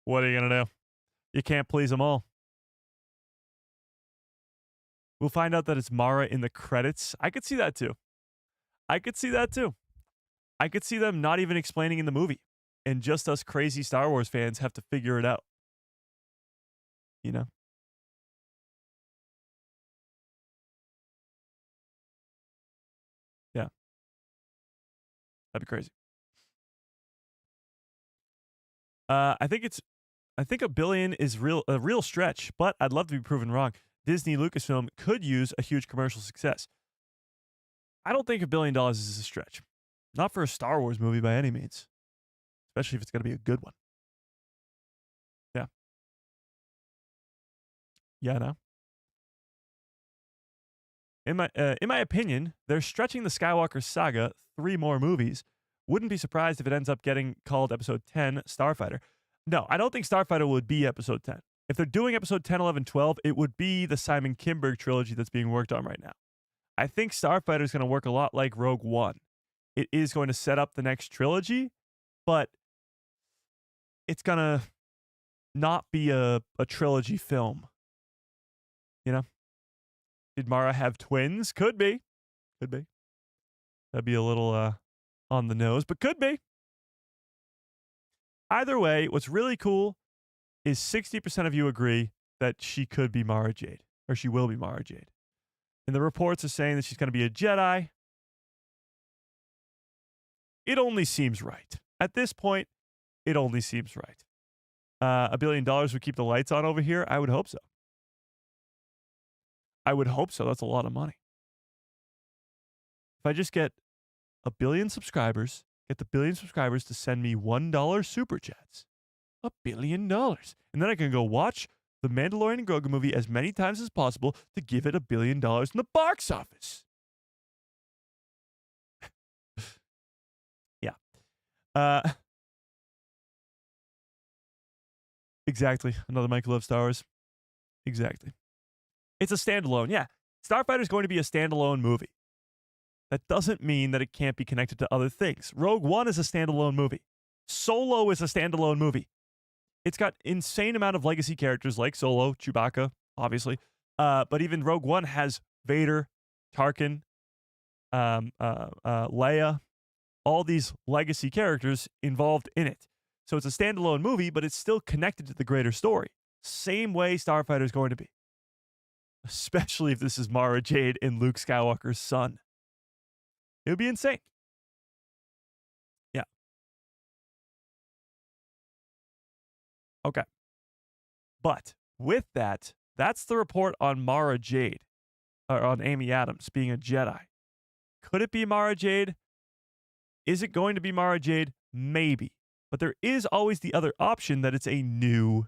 What are you going to do? You can't please them all. We'll find out that it's Mara in the credits. I could see that too. I could see them not even explaining in the movie, and just us crazy Star Wars fans have to figure it out. You know? Yeah. That'd be crazy. I think $1 billion is a real stretch, but I'd love to be proven wrong. Disney Lucasfilm could use a huge commercial success. I don't think $1 billion is a stretch. Not for a Star Wars movie by any means. Especially if it's going to be a good one. Yeah. Yeah, no. In my opinion, they're stretching the Skywalker saga 3 more movies. Wouldn't be surprised if it ends up getting called episode 10, Starfighter. No, I don't think Starfighter would be episode 10. If they're doing episode 10, 11, 12, it would be the Simon Kinberg trilogy that's being worked on right now. I think Starfighter is going to work a lot like Rogue One. It is going to set up the next trilogy, but it's going to not be a trilogy film. You know? Did Mara have twins? Could be. Could be. That'd be a little on the nose, but could be. Either way, what's really cool is 60% of you agree that she could be Mara Jade, or she will be Mara Jade. And the reports are saying that she's going to be a Jedi. It only seems right. At this point, it only seems right. $1 billion would keep the lights on over here? I would hope so. I would hope so. That's a lot of money. If I just get 1 billion subscribers, get the 1 billion subscribers to send me $1 super chats, $1 billion. And then I can go watch the Mandalorian and Grogu movie as many times as possible to give it $1 billion in the box office. Yeah. Exactly. Another Michael Love Star Wars. Exactly. It's a standalone. Yeah. Starfighter is going to be a standalone movie. That doesn't mean that it can't be connected to other things. Rogue One is a standalone movie. Solo is a standalone movie. It's got insane amount of legacy characters like Solo, Chewbacca, obviously. But even Rogue One has Vader, Tarkin, Leia, all these legacy characters involved in it. So it's a standalone movie, but it's still connected to the greater story. Same way Starfighter is going to be. especially if this is Mara Jade and Luke Skywalker's son. It would be insane. Yeah. Okay. But with that, that's the report on Mara Jade, or on Amy Adams being a Jedi. Could it be Mara Jade? Is it going to be Mara Jade? Maybe. But there is always the other option that it's a new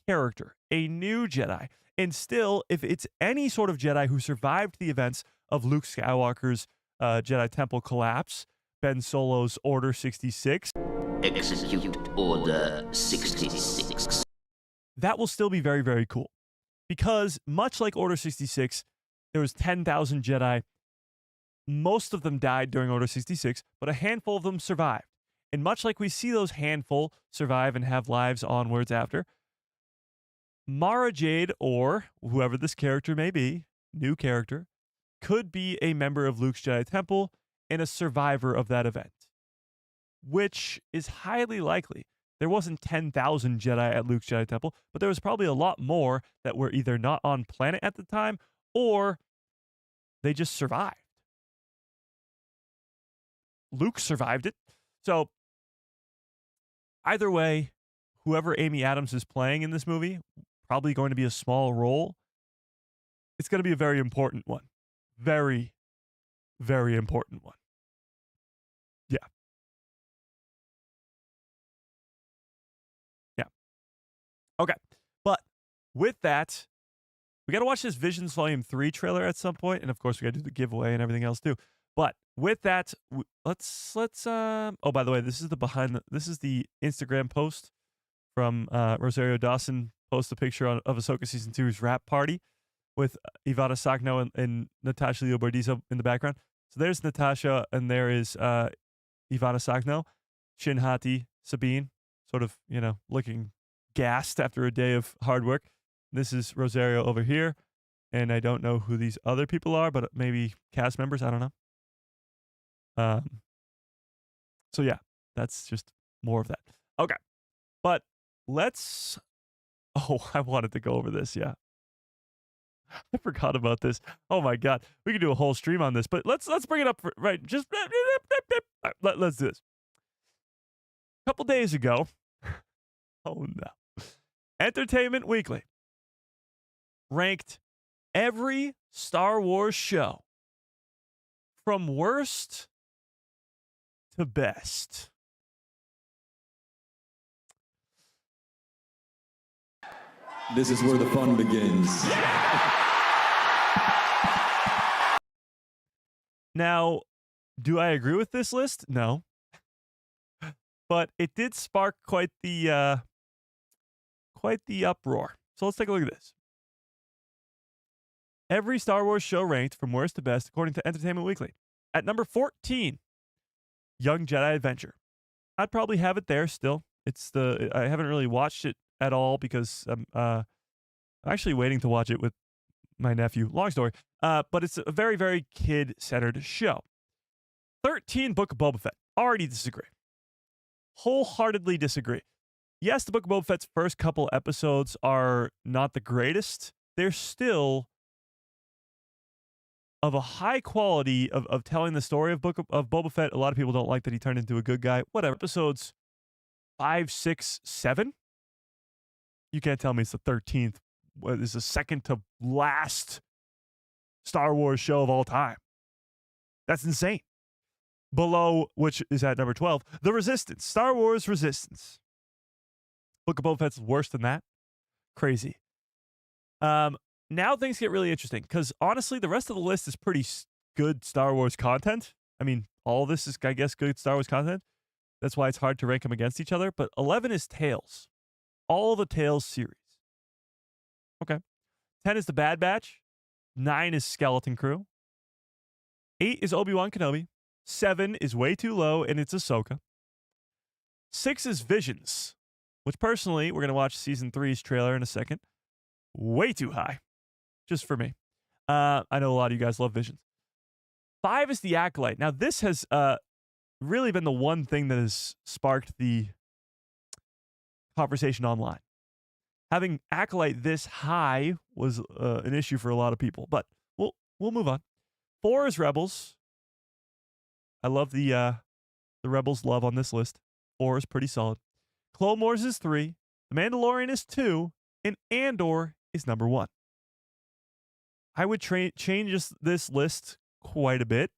character, a new Jedi. And still, if it's any sort of Jedi who survived the events of Luke Skywalker's Jedi Temple collapse, Ben Solo's Order 66, Execute Order 66. that will still be very, very cool. Because much like Order 66, there was 10,000 Jedi. Most of them died during Order 66, but a handful of them survived. And much like we see those handful survive and have lives onwards after, Mara Jade, or whoever this character may be, new character, could be a member of Luke's Jedi Temple and a survivor of that event, which is highly likely. There wasn't 10,000 Jedi at Luke's Jedi Temple, but there was probably a lot more that were either not on planet at the time or they just survived. Luke survived it. So either way, whoever Amy Adams is playing in this movie, probably going to be a small role. It's going to be a very important one. Very, very important one. Yeah. Yeah. Okay. But with that, we got to watch this Visions Volume 3 trailer at some point, and of course we got to do the giveaway and everything else too. But with that, let's oh, by the way, this is the Instagram post from Rosario Dawson. Post a picture of Ahsoka Season 2's rap party with Ivana Sagno and Natasha Leo Bordizzo in the background. So there's Natasha, and there is Ivana Sagno, Shin Hati, Sabine, sort of, looking gassed after a day of hard work. This is Rosario over here, and I don't know who these other people are, but maybe cast members. I don't know. So yeah, that's just more of that. Okay, but let's. Oh, I wanted to go over this. Yeah, I forgot about this. Oh my god, we could do a whole stream on this, but let's bring it up right. Just let's do this. A couple days ago. Oh no, Entertainment Weekly ranked every Star Wars show from worst to best. This is where the fun begins. Now, do I agree with this list? No. But it did spark quite the uproar. So let's take a look at this. Every Star Wars show ranked from worst to best according to Entertainment Weekly. At number 14, Young Jedi Adventure. I'd probably have it there still. I haven't really watched it at all because I'm actually waiting to watch it with my nephew. Long story. But it's a very, very kid-centered show. 13, Book of Boba Fett. Already disagree. Wholeheartedly disagree. Yes, the Book of Boba Fett's first couple episodes are not the greatest. They're still of a high quality of telling the story of Boba Fett. A lot of people don't like that he turned into a good guy. Whatever. Episodes 5, 6, 7. You can't tell me it's the 13th. What is the second to last Star Wars show of all time? That's insane. Below, which is at number 12, The Resistance. Star Wars Resistance. Book of Boba Fett's worse than that. Crazy. Now things get really interesting because honestly, the rest of the list is pretty good Star Wars content. I mean, all this is, I guess, good Star Wars content. That's why it's hard to rank them against each other. But 11 is Tales. All the Tales series. Okay. 10 is The Bad Batch. 9 is Skeleton Crew. 8 is Obi-Wan Kenobi. 7 is way too low, and it's Ahsoka. 6 is Visions, which personally, we're going to watch Season 3's trailer in a second. Way too high. Just for me. I know a lot of you guys love Visions. 5 is The Acolyte. Now, this has really been the one thing that has sparked the conversation online. having Acolyte this high was an issue for a lot of people, but we'll move on. 4 is Rebels. I love the Rebels love on this list. 4 is pretty solid. Clone Wars is 3. The Mandalorian is 2. And Andor is number 1. I would change this list quite a bit.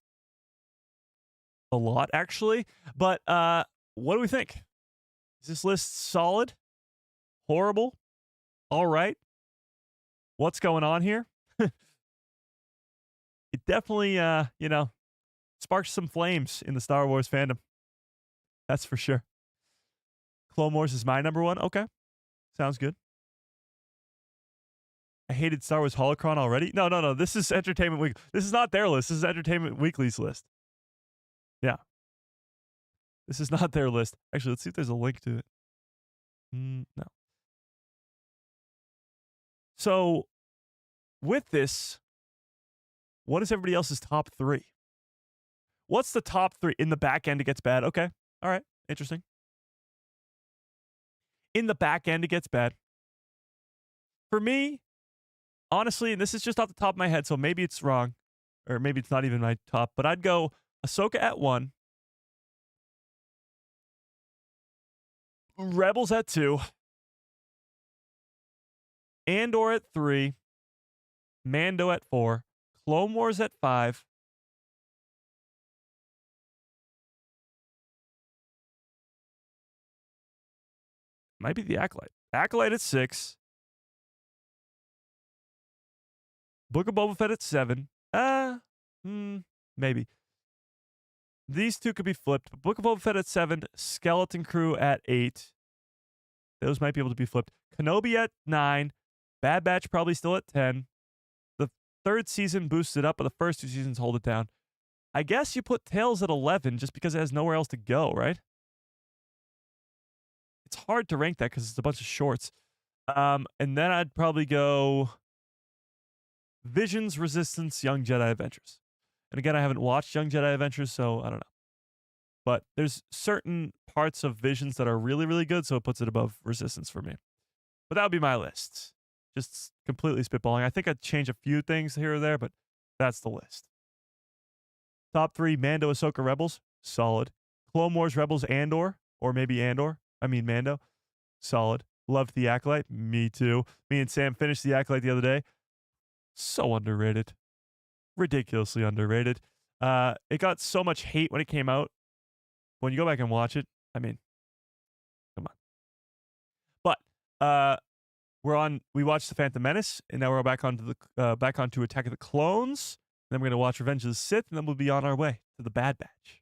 A lot, actually. But what do we think? Is this list solid? Horrible? All right? What's going on here? It definitely, sparks some flames in the Star Wars fandom. That's for sure. Clone Wars is my number 1. Okay. Sounds good. I hated Star Wars Holocron already. No. This is Entertainment Weekly. This is not their list. This is Entertainment Weekly's list. Yeah. This is not their list. Actually, let's see if there's a link to it. No. So, with this, what is everybody else's top 3? What's the top 3? In the back end, it gets bad. Okay. All right. Interesting. In the back end, it gets bad. For me, honestly, and this is just off the top of my head, so maybe it's wrong, or maybe it's not even my top, but I'd go Ahsoka at 1, Rebels at 2, Andor at 3, Mando at 4, Clone Wars at 5, might be the Acolyte. Acolyte at 6, Book of Boba Fett at 7. Maybe. These two could be flipped. Book of Boba Fett at 7. Skeleton Crew at 8. Those might be able to be flipped. Kenobi at 9. Bad Batch probably still at 10. The 3rd season boosts it up, but the first 2 seasons hold it down. I guess you put Tales at 11 just because it has nowhere else to go, right? It's hard to rank that because it's a bunch of shorts. And then I'd probably go Visions, Resistance, Young Jedi Adventures. And again, I haven't watched Young Jedi Adventures, so I don't know. But there's certain parts of Visions that are really, really good, so it puts it above Resistance for me. But that would be my list. Just completely spitballing. I think I'd change a few things here or there, but that's the list. Top 3, Mando, Ahsoka, Rebels. Solid. Clone Wars, Rebels, Andor. Or maybe Mando. Solid. Loved the Acolyte. Me too. Me and Sam finished the Acolyte the other day. So underrated. Ridiculously underrated. It got so much hate when it came out. When you go back and watch it, I mean, come on. But we watched The Phantom Menace, and now we're back onto Attack of the Clones. And then we're gonna watch Revenge of the Sith, and then we'll be on our way to the Bad Batch.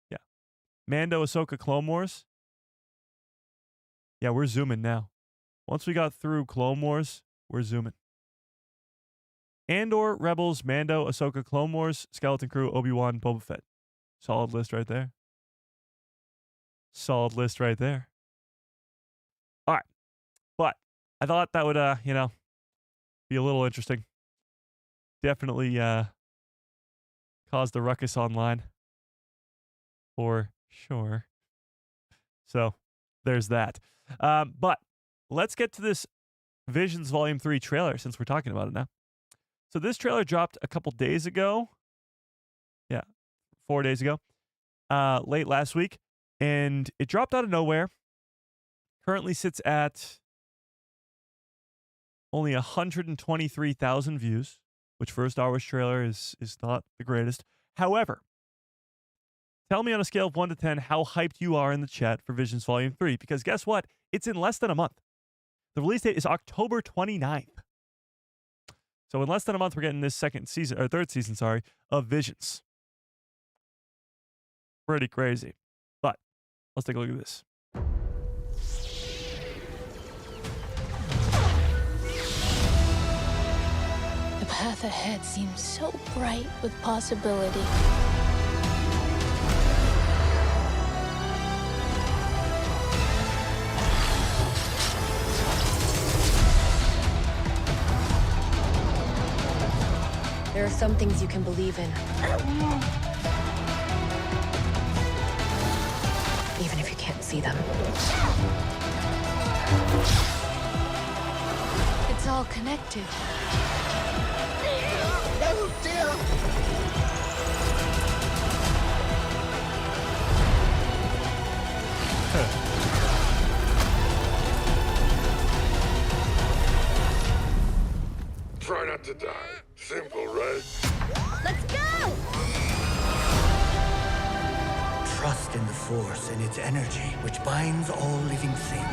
Yeah. Mando, Ahsoka, Clone Wars. Yeah, we're zooming now. Once we got through Clone Wars, we're zooming. Andor, Rebels, Mando, Ahsoka, Clone Wars, Skeleton Crew, Obi-Wan, Boba Fett. Solid list right there. Solid list right there. All right. But I thought that would, be a little interesting. Definitely caused a ruckus online. For sure. So, there's that. But let's get to this Visions Volume 3 trailer since we're talking about it now. So this trailer dropped a couple days ago. Yeah, 4 days ago. Late last week. And it dropped out of nowhere. Currently sits at only 123,000 views, which for a Star Wars trailer is not the greatest. However, tell me on a scale of 1 to 10 how hyped you are in the chat for Visions Volume 3. Because guess what? It's in less than a month. The release date is October 29th. So in less than a month, we're getting this third season, of Visions. Pretty crazy. But let's take a look at this. The path ahead seems so bright with possibility. There are some things you can believe in, even if you can't see them. all connected. Try not to die. Simple, right? Let's go! Trust in the Force and its energy, which binds all living things.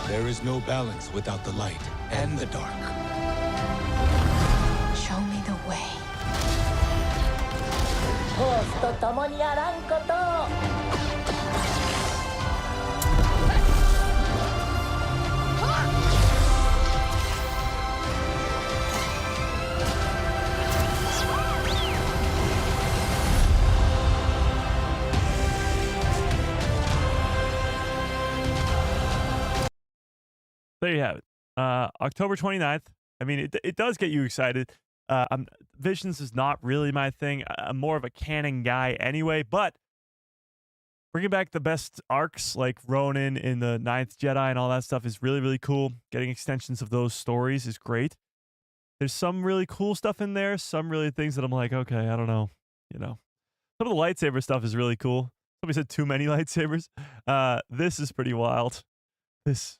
There is no balance without the light and the dark. Show me the way. There you have it. October 29th. I mean, it does get you excited. Visions is not really my thing. I'm more of a canon guy anyway, but bringing back the best arcs like Ronin in the Ninth Jedi and all that stuff is really, really cool. Getting extensions of those stories is great. There's some really cool stuff in there. Some really things that I'm like, okay, I don't know. You know, some of the lightsaber stuff is really cool. Somebody said too many lightsabers. This is pretty wild. This.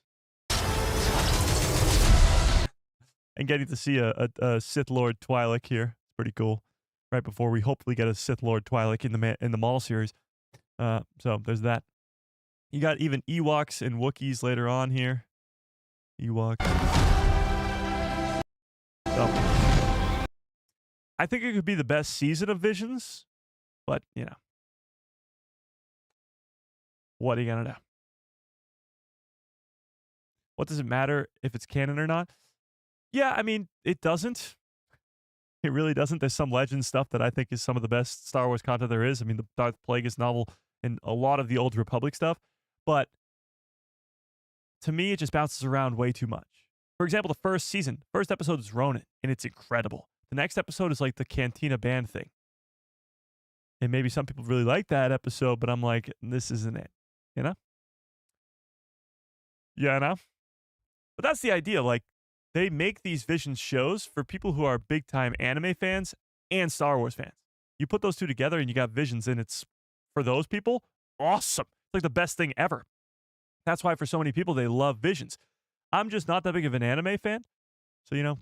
And getting to see a Sith Lord Twi'lek here, it's pretty cool. Right before we hopefully get a Sith Lord Twi'lek in the Maul series. So there's that. You got even Ewoks and Wookiees later on here. Ewoks. So, I think it could be the best season of Visions, but you know, what are you gonna do? What does it matter if it's canon or not? Yeah, I mean, it doesn't. It really doesn't. There's some legend stuff that I think is some of the best Star Wars content there is. I mean, the Darth Plagueis novel and a lot of the Old Republic stuff. But to me, it just bounces around way too much. For example, the first episode is Ronin, and it's incredible. The next episode is like the Cantina Band thing. And maybe some people really like that episode, but I'm like, this isn't it. You know? Yeah, I know. But that's the idea. Like, they make these Visions shows for people who are big-time anime fans and Star Wars fans. You put those two together and you got Visions, and it's, for those people, awesome. It's like the best thing ever. That's why for so many people, they love Visions. I'm just not that big of an anime fan. So, you know,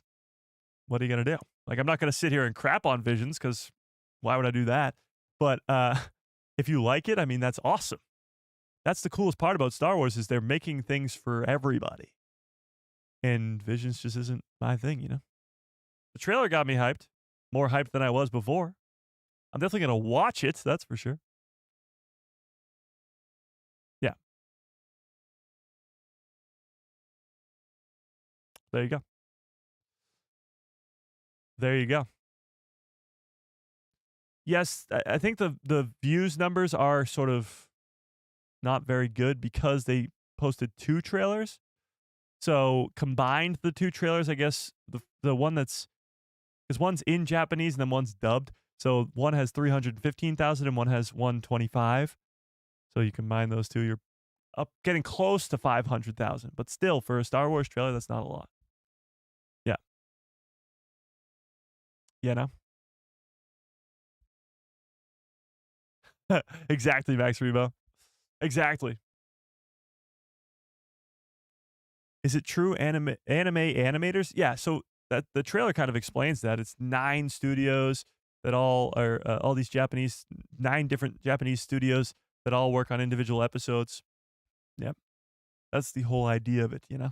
what are you going to do? Like, I'm not going to sit here and crap on Visions because why would I do that? But if you like it, I mean, that's awesome. That's the coolest part about Star Wars is they're making things for everybody. And Visions just isn't my thing, you know? The trailer got me hyped. More hyped than I was before. I'm definitely going to watch it, that's for sure. Yeah. There you go. There you go. Yes, I think the views numbers are sort of not very good because they posted 2 trailers. So combined the 2 trailers, I guess the one that's, because one's in Japanese and then one's dubbed. So one has 315,000 and one has 125. So you combine those 2, you're up getting close to 500,000. But still, for a Star Wars trailer, that's not a lot. Yeah. You know? Exactly, Max Rebo. Exactly. Is it true anime animators? Yeah, so that the trailer kind of explains that. It's 9 studios that all are all these 9 different Japanese studios that all work on individual episodes. Yep. That's the whole idea of it, you know?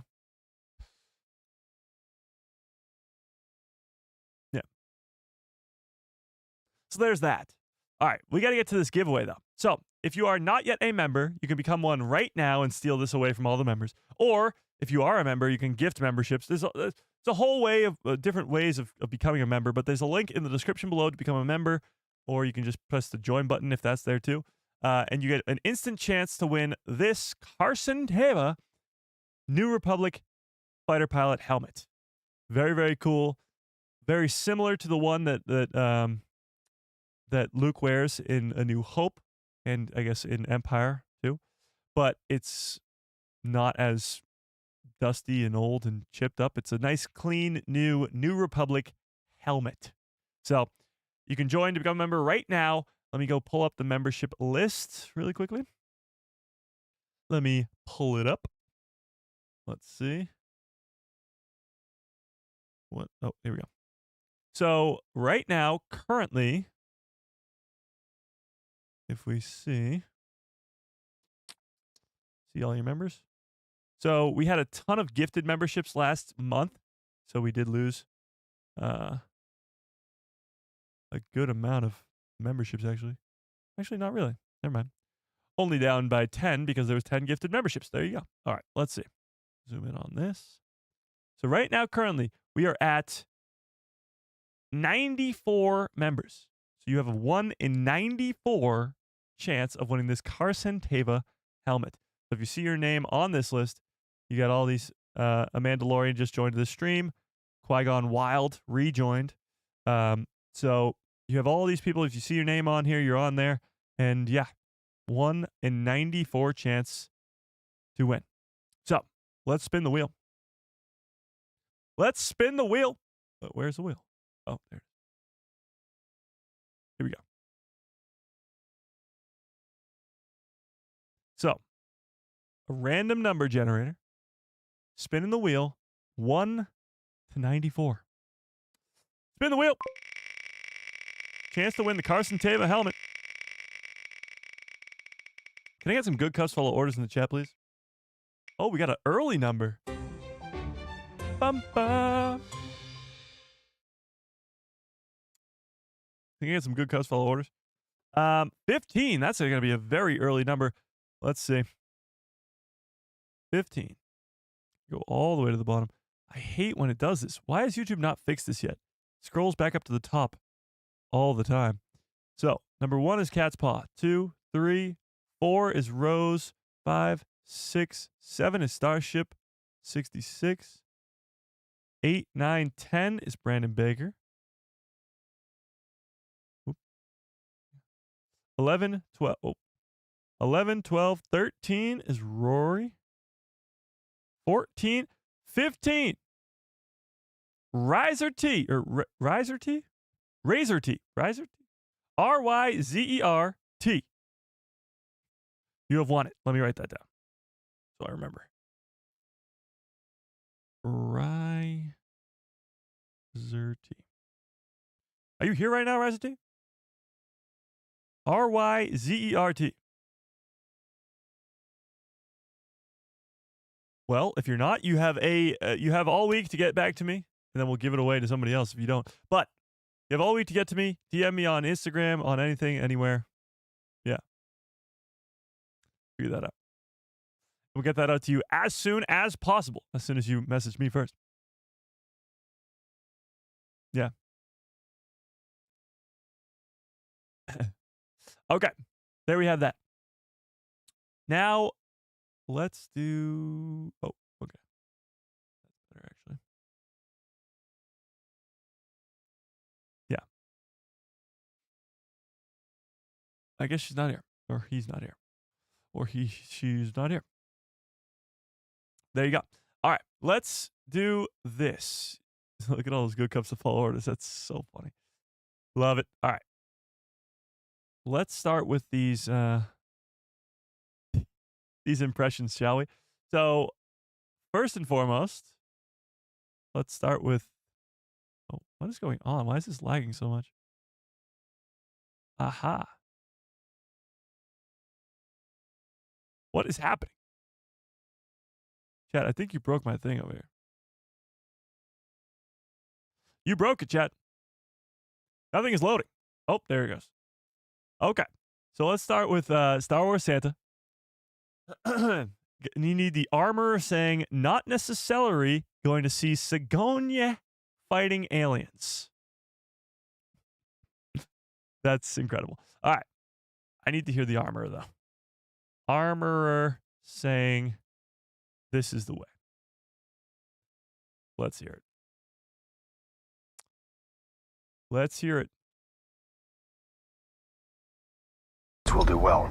Yeah. So there's that. All right, we got to get to this giveaway, though. So if you are not yet a member, you can become one right now and steal this away from all the members. Or if you are a member, you can gift memberships. There's a whole way of different ways of becoming a member, but there's a link in the description below to become a member, or you can just press the join button if that's there too. And you get an instant chance to win this Carson Teva New Republic fighter pilot helmet. Very, very cool. Very similar to the one that Luke wears in A New Hope, and I guess in Empire too. but it's not as dusty and old and chipped up. It's a nice, clean, New Republic helmet. So you can join to become a member right now. Let me go pull up the membership list really quickly. Let me pull it up. Let's see. What? Oh, here we go. So right now, currently, if we see all your members. So we had a ton of gifted memberships last month. So we did lose a good amount of memberships, actually. Actually, not really. Never mind. Only down by 10 because there was 10 gifted memberships. There you go. All right, let's see. Zoom in on this. So right now, currently, we are at 94 members. So you have a 1 in 94 chance of winning this Carson Teva helmet. So if you see your name on this list, you got all these. A Mandalorian just joined the stream. Qui-Gon Wild rejoined. So you have all these people. If you see your name on here, you're on there. And yeah, 1 in 94 chance to win. So let's spin the wheel. Let's spin the wheel. Where's the wheel? Oh, there. Here we go. So, a random number generator, spinning the wheel, 1 to 94. Spin the wheel. Chance to win the Carson Teva helmet. Can I get some good cups full of orders in the chat, please? Oh, we got an early number. Bum, bum. Can I get some good cups full of orders? 15. That's going to be a very early number. Let's see. 15. Go all the way to the bottom. I hate when it does this. Why has YouTube not fixed this yet? Scrolls back up to the top all the time. So, number 1 is Cat's Paw. 2, 3, 4 is Rose. 5, 6, 7 is Starship. 66. 8, 9, 10 is Brandon Baker. 11, 12. Oh. 11, 12, 13 is Rory. 14, 15. Riser T. Or Riser T? Razor T. Riser T. R-Y-Z-E-R-T. You have won it. Let me write that down so I remember. Riser T. Are you here right now, Riser T? R-Y-Z-E-R-T. Well, if you're not, you have you have all week to get back to me, and then we'll give it away to somebody else if you don't. But you have all week to get to me. DM me on Instagram, on anything, anywhere. Yeah. Figure that out. We'll get that out to you as soon as possible, as soon as you message me first. Yeah. Okay. There we have that. Now, let's do... Oh, okay. That's better, actually. Yeah. I guess she's not here. Or he's not here. Or she's not here. There you go. All right. Let's do this. Look at all those good cups of fall orders. That's so funny. Love it. All right. Let's start with these impressions, shall we? So, first and foremost, let's start with... Oh, what is going on? Why is this lagging so much? Aha. What is happening? Chat, I think you broke my thing over here. You broke it, chat. Nothing is loading. Oh, there it goes. Okay. So let's start with Star Wars Santa. You need the armor saying, not necessarily going to see Sigourney fighting aliens. That's incredible. All right. I need to hear the armor, though. Armorer saying, this is the way. Let's hear it. Let's hear it. Will do well.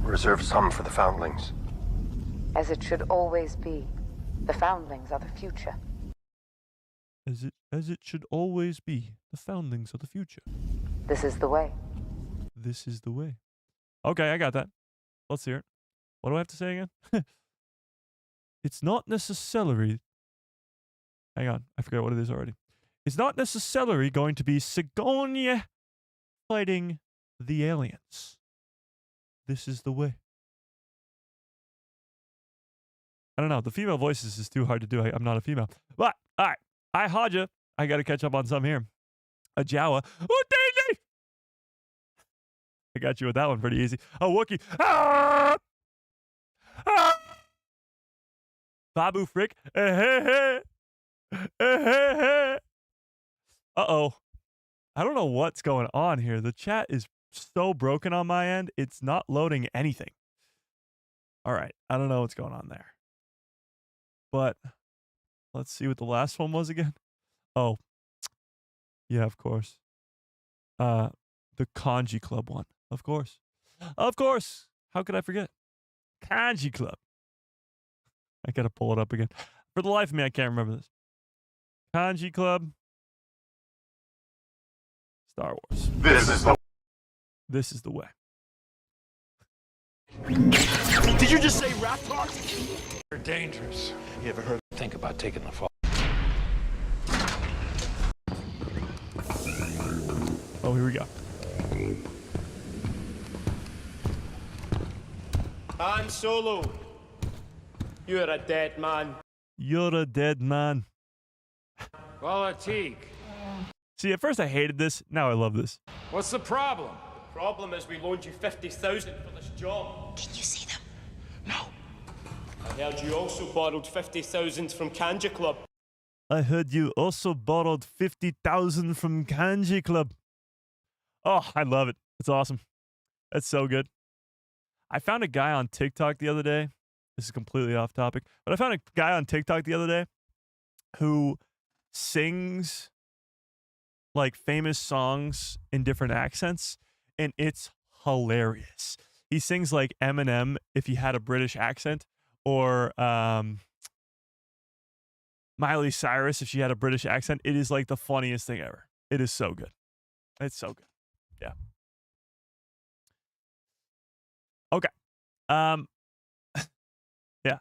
Reserve some for the foundlings. As it should always be. The foundlings are the future. As it should always be. The foundlings of the future. This is the way. This is the way. Okay, I got that. Let's hear it. What do I have to say again? It's not necessarily... Hang on, I forgot what it is already. It's not necessarily going to be Sigourney fighting the aliens. This is the way. I don't know. The female voices is too hard to do. I'm not a female. But, all right. I Haja. I got to catch up on some here. A Jawa. Oh, Daisy! I got you with that one pretty easy. A Wookiee. Ah! Ah! Babu Frick. Uh-oh. I don't know what's going on here. The chat is so broken on my end. It's not loading anything. All right. I don't know what's going on there. But let's see what the last one was again. Oh. Yeah, of course. The Kanji Club one. Of course. Of course. How could I forget? Kanji Club. I gotta pull it up again. For the life of me, I can't remember this. Kanji Club. Star Wars. This is the way. Did you just say Raptors? They're dangerous. You ever heard? Think about taking the fall. Oh, here we go. Han Solo, you're a dead man. You're a dead man. Qualitique. See, at first I hated this. Now I love this. What's the problem? The problem is we loaned you 50,000 for this job. Can you see them? No. I heard you also borrowed 50,000 from Kanja Club. I heard you also borrowed 50,000 from Kanji Club. Oh, I love it. It's awesome. That's so good. I found a guy on TikTok the other day. This is completely off topic, but I found a guy on TikTok the other day who sings like famous songs in different accents, and it's hilarious. He sings like Eminem if he had a British accent, or Miley Cyrus if she had a British accent. It is like the funniest thing ever. It is so good. It's so good. Yeah. Okay. Yeah.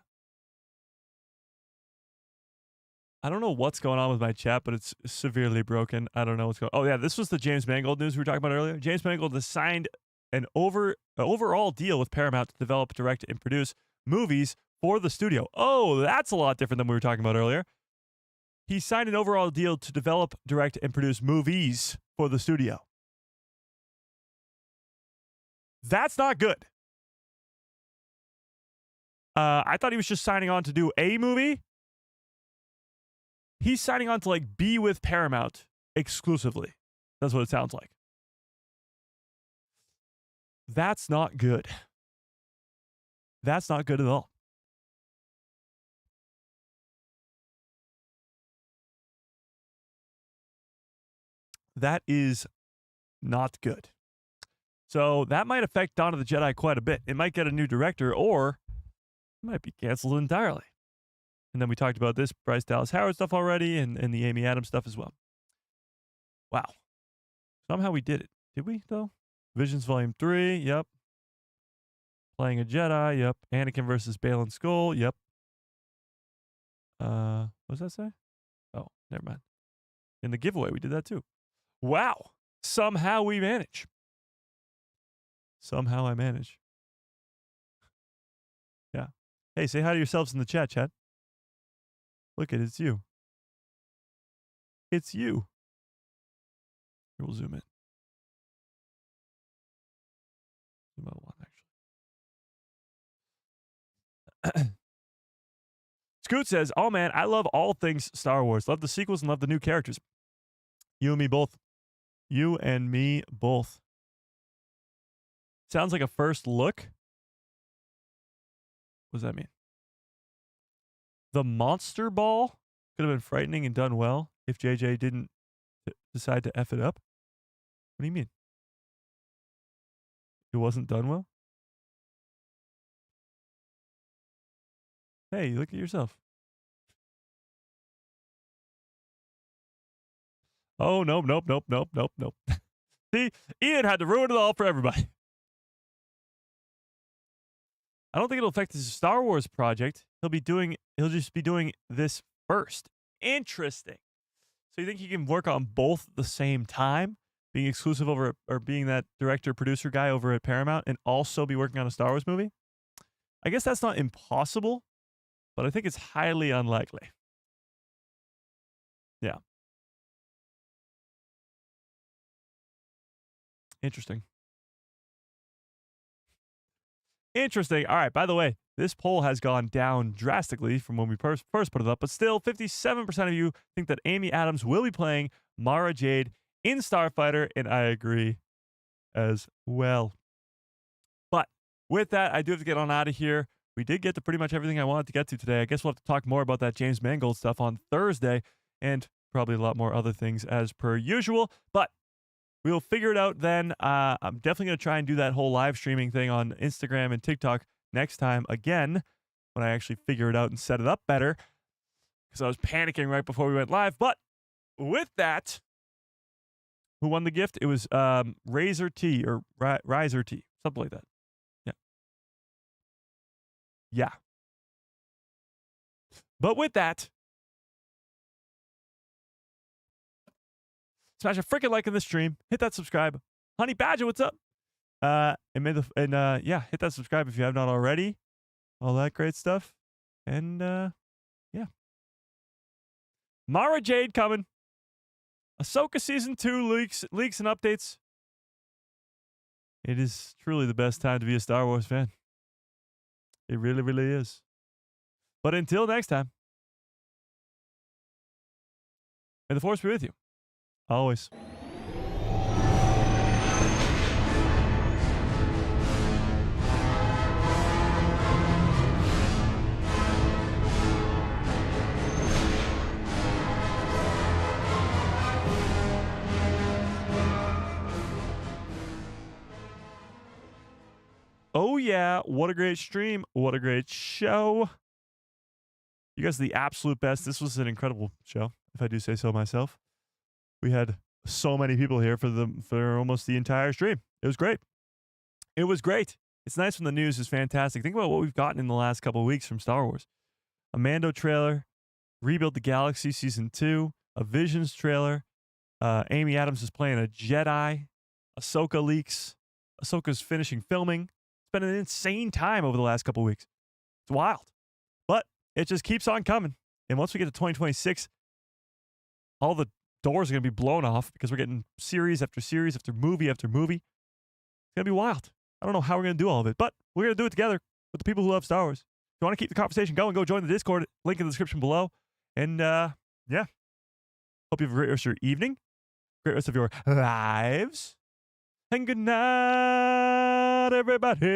I don't know what's going on with my chat, but it's severely broken. I don't know what's going on. Oh, yeah, this was the James Mangold news we were talking about earlier. James Mangold has signed an overall deal with Paramount to develop, direct, and produce movies for the studio. Oh, that's a lot different than we were talking about earlier. He signed an overall deal to develop, direct, and produce movies for the studio. That's not good. I thought he was just signing on to do a movie. He's signing on to like be with Paramount exclusively. That's what it sounds like. That's not good. That's not good at all. That is not good. So that might affect Dawn of the Jedi quite a bit. It might get a new director, or it might be canceled entirely. And then we talked about this Bryce Dallas Howard stuff already, and the Amy Adams stuff as well. Wow. Somehow we did it. Did we, though? Visions Volume 3, yep. Playing a Jedi, yep. Anakin versus Baylan Skoll, yep. What does that say? Oh, never mind. In the giveaway, we did that too. Wow. Somehow we manage. Somehow I manage. Yeah. Hey, say hi to yourselves in the chat, chat. Look at it, it's you. It's you. Here, we'll zoom in. Zoom out one, actually. Scoot says, oh man, I love all things Star Wars. Love the sequels and love the new characters. You and me both. You and me both. Sounds like a first look. What does that mean? The monster ball could have been frightening and done well if JJ didn't decide to F it up. What do you mean? It wasn't done well? Hey, look at yourself. Oh, nope. See, Ian had to ruin it all for everybody. I don't think it'll affect his Star Wars project. He'll just be doing this first. Interesting. So you think he can work on both at the same time, being exclusive over or being that director producer guy over at Paramount, and also be working on a Star Wars movie? I guess that's not impossible, but I think it's highly unlikely. Yeah. Interesting. All right, by the way, this poll has gone down drastically from when we first put it up, but still 57% of you think that Amy Adams will be playing Mara Jade in Starfighter, and I agree as well. But with that, I do have to get on out of here. We did get to pretty much everything I wanted to get to today. I guess we'll have to talk more about that James Mangold stuff on Thursday, and probably a lot more other things as per usual, but we'll figure it out then. I'm definitely going to try and do that whole live streaming thing on Instagram and TikTok next time again when I actually figure it out and set it up better, because I was panicking right before we went live. But with that, who won the gift? It was Razor T or Riser T, something like that. Yeah. But with that, smash a freaking like in the stream. Hit that subscribe. Honey Badger, what's up? Yeah, hit that subscribe if you have not already. All that great stuff. And yeah. Mara Jade coming. Ahsoka season 2 leaks and updates. It is truly the best time to be a Star Wars fan. It really, really is. But until next time, may the Force be with you. Always. Oh, yeah. What a great stream. What a great show. You guys are the absolute best. This was an incredible show, if I do say so myself. We had so many people here for almost the entire stream. It was great. It was great. It's nice when the news is fantastic. Think about what we've gotten in the last couple of weeks from Star Wars. A Mando trailer, Rebuild the Galaxy Season 2, a Visions trailer, Amy Adams is playing a Jedi, Ahsoka leaks, Ahsoka's finishing filming. It's been an insane time over the last couple of weeks. It's wild. But it just keeps on coming. And once we get to 2026, all the doors are going to be blown off because we're getting series after series after movie after movie. It's going to be wild. I don't know how we're going to do all of it, but we're going to do it together with the people who love Star Wars. If you want to keep the conversation going, go join the Discord. Link in the description below. And yeah, hope you have a great rest of your evening, great rest of your lives, and good night, everybody.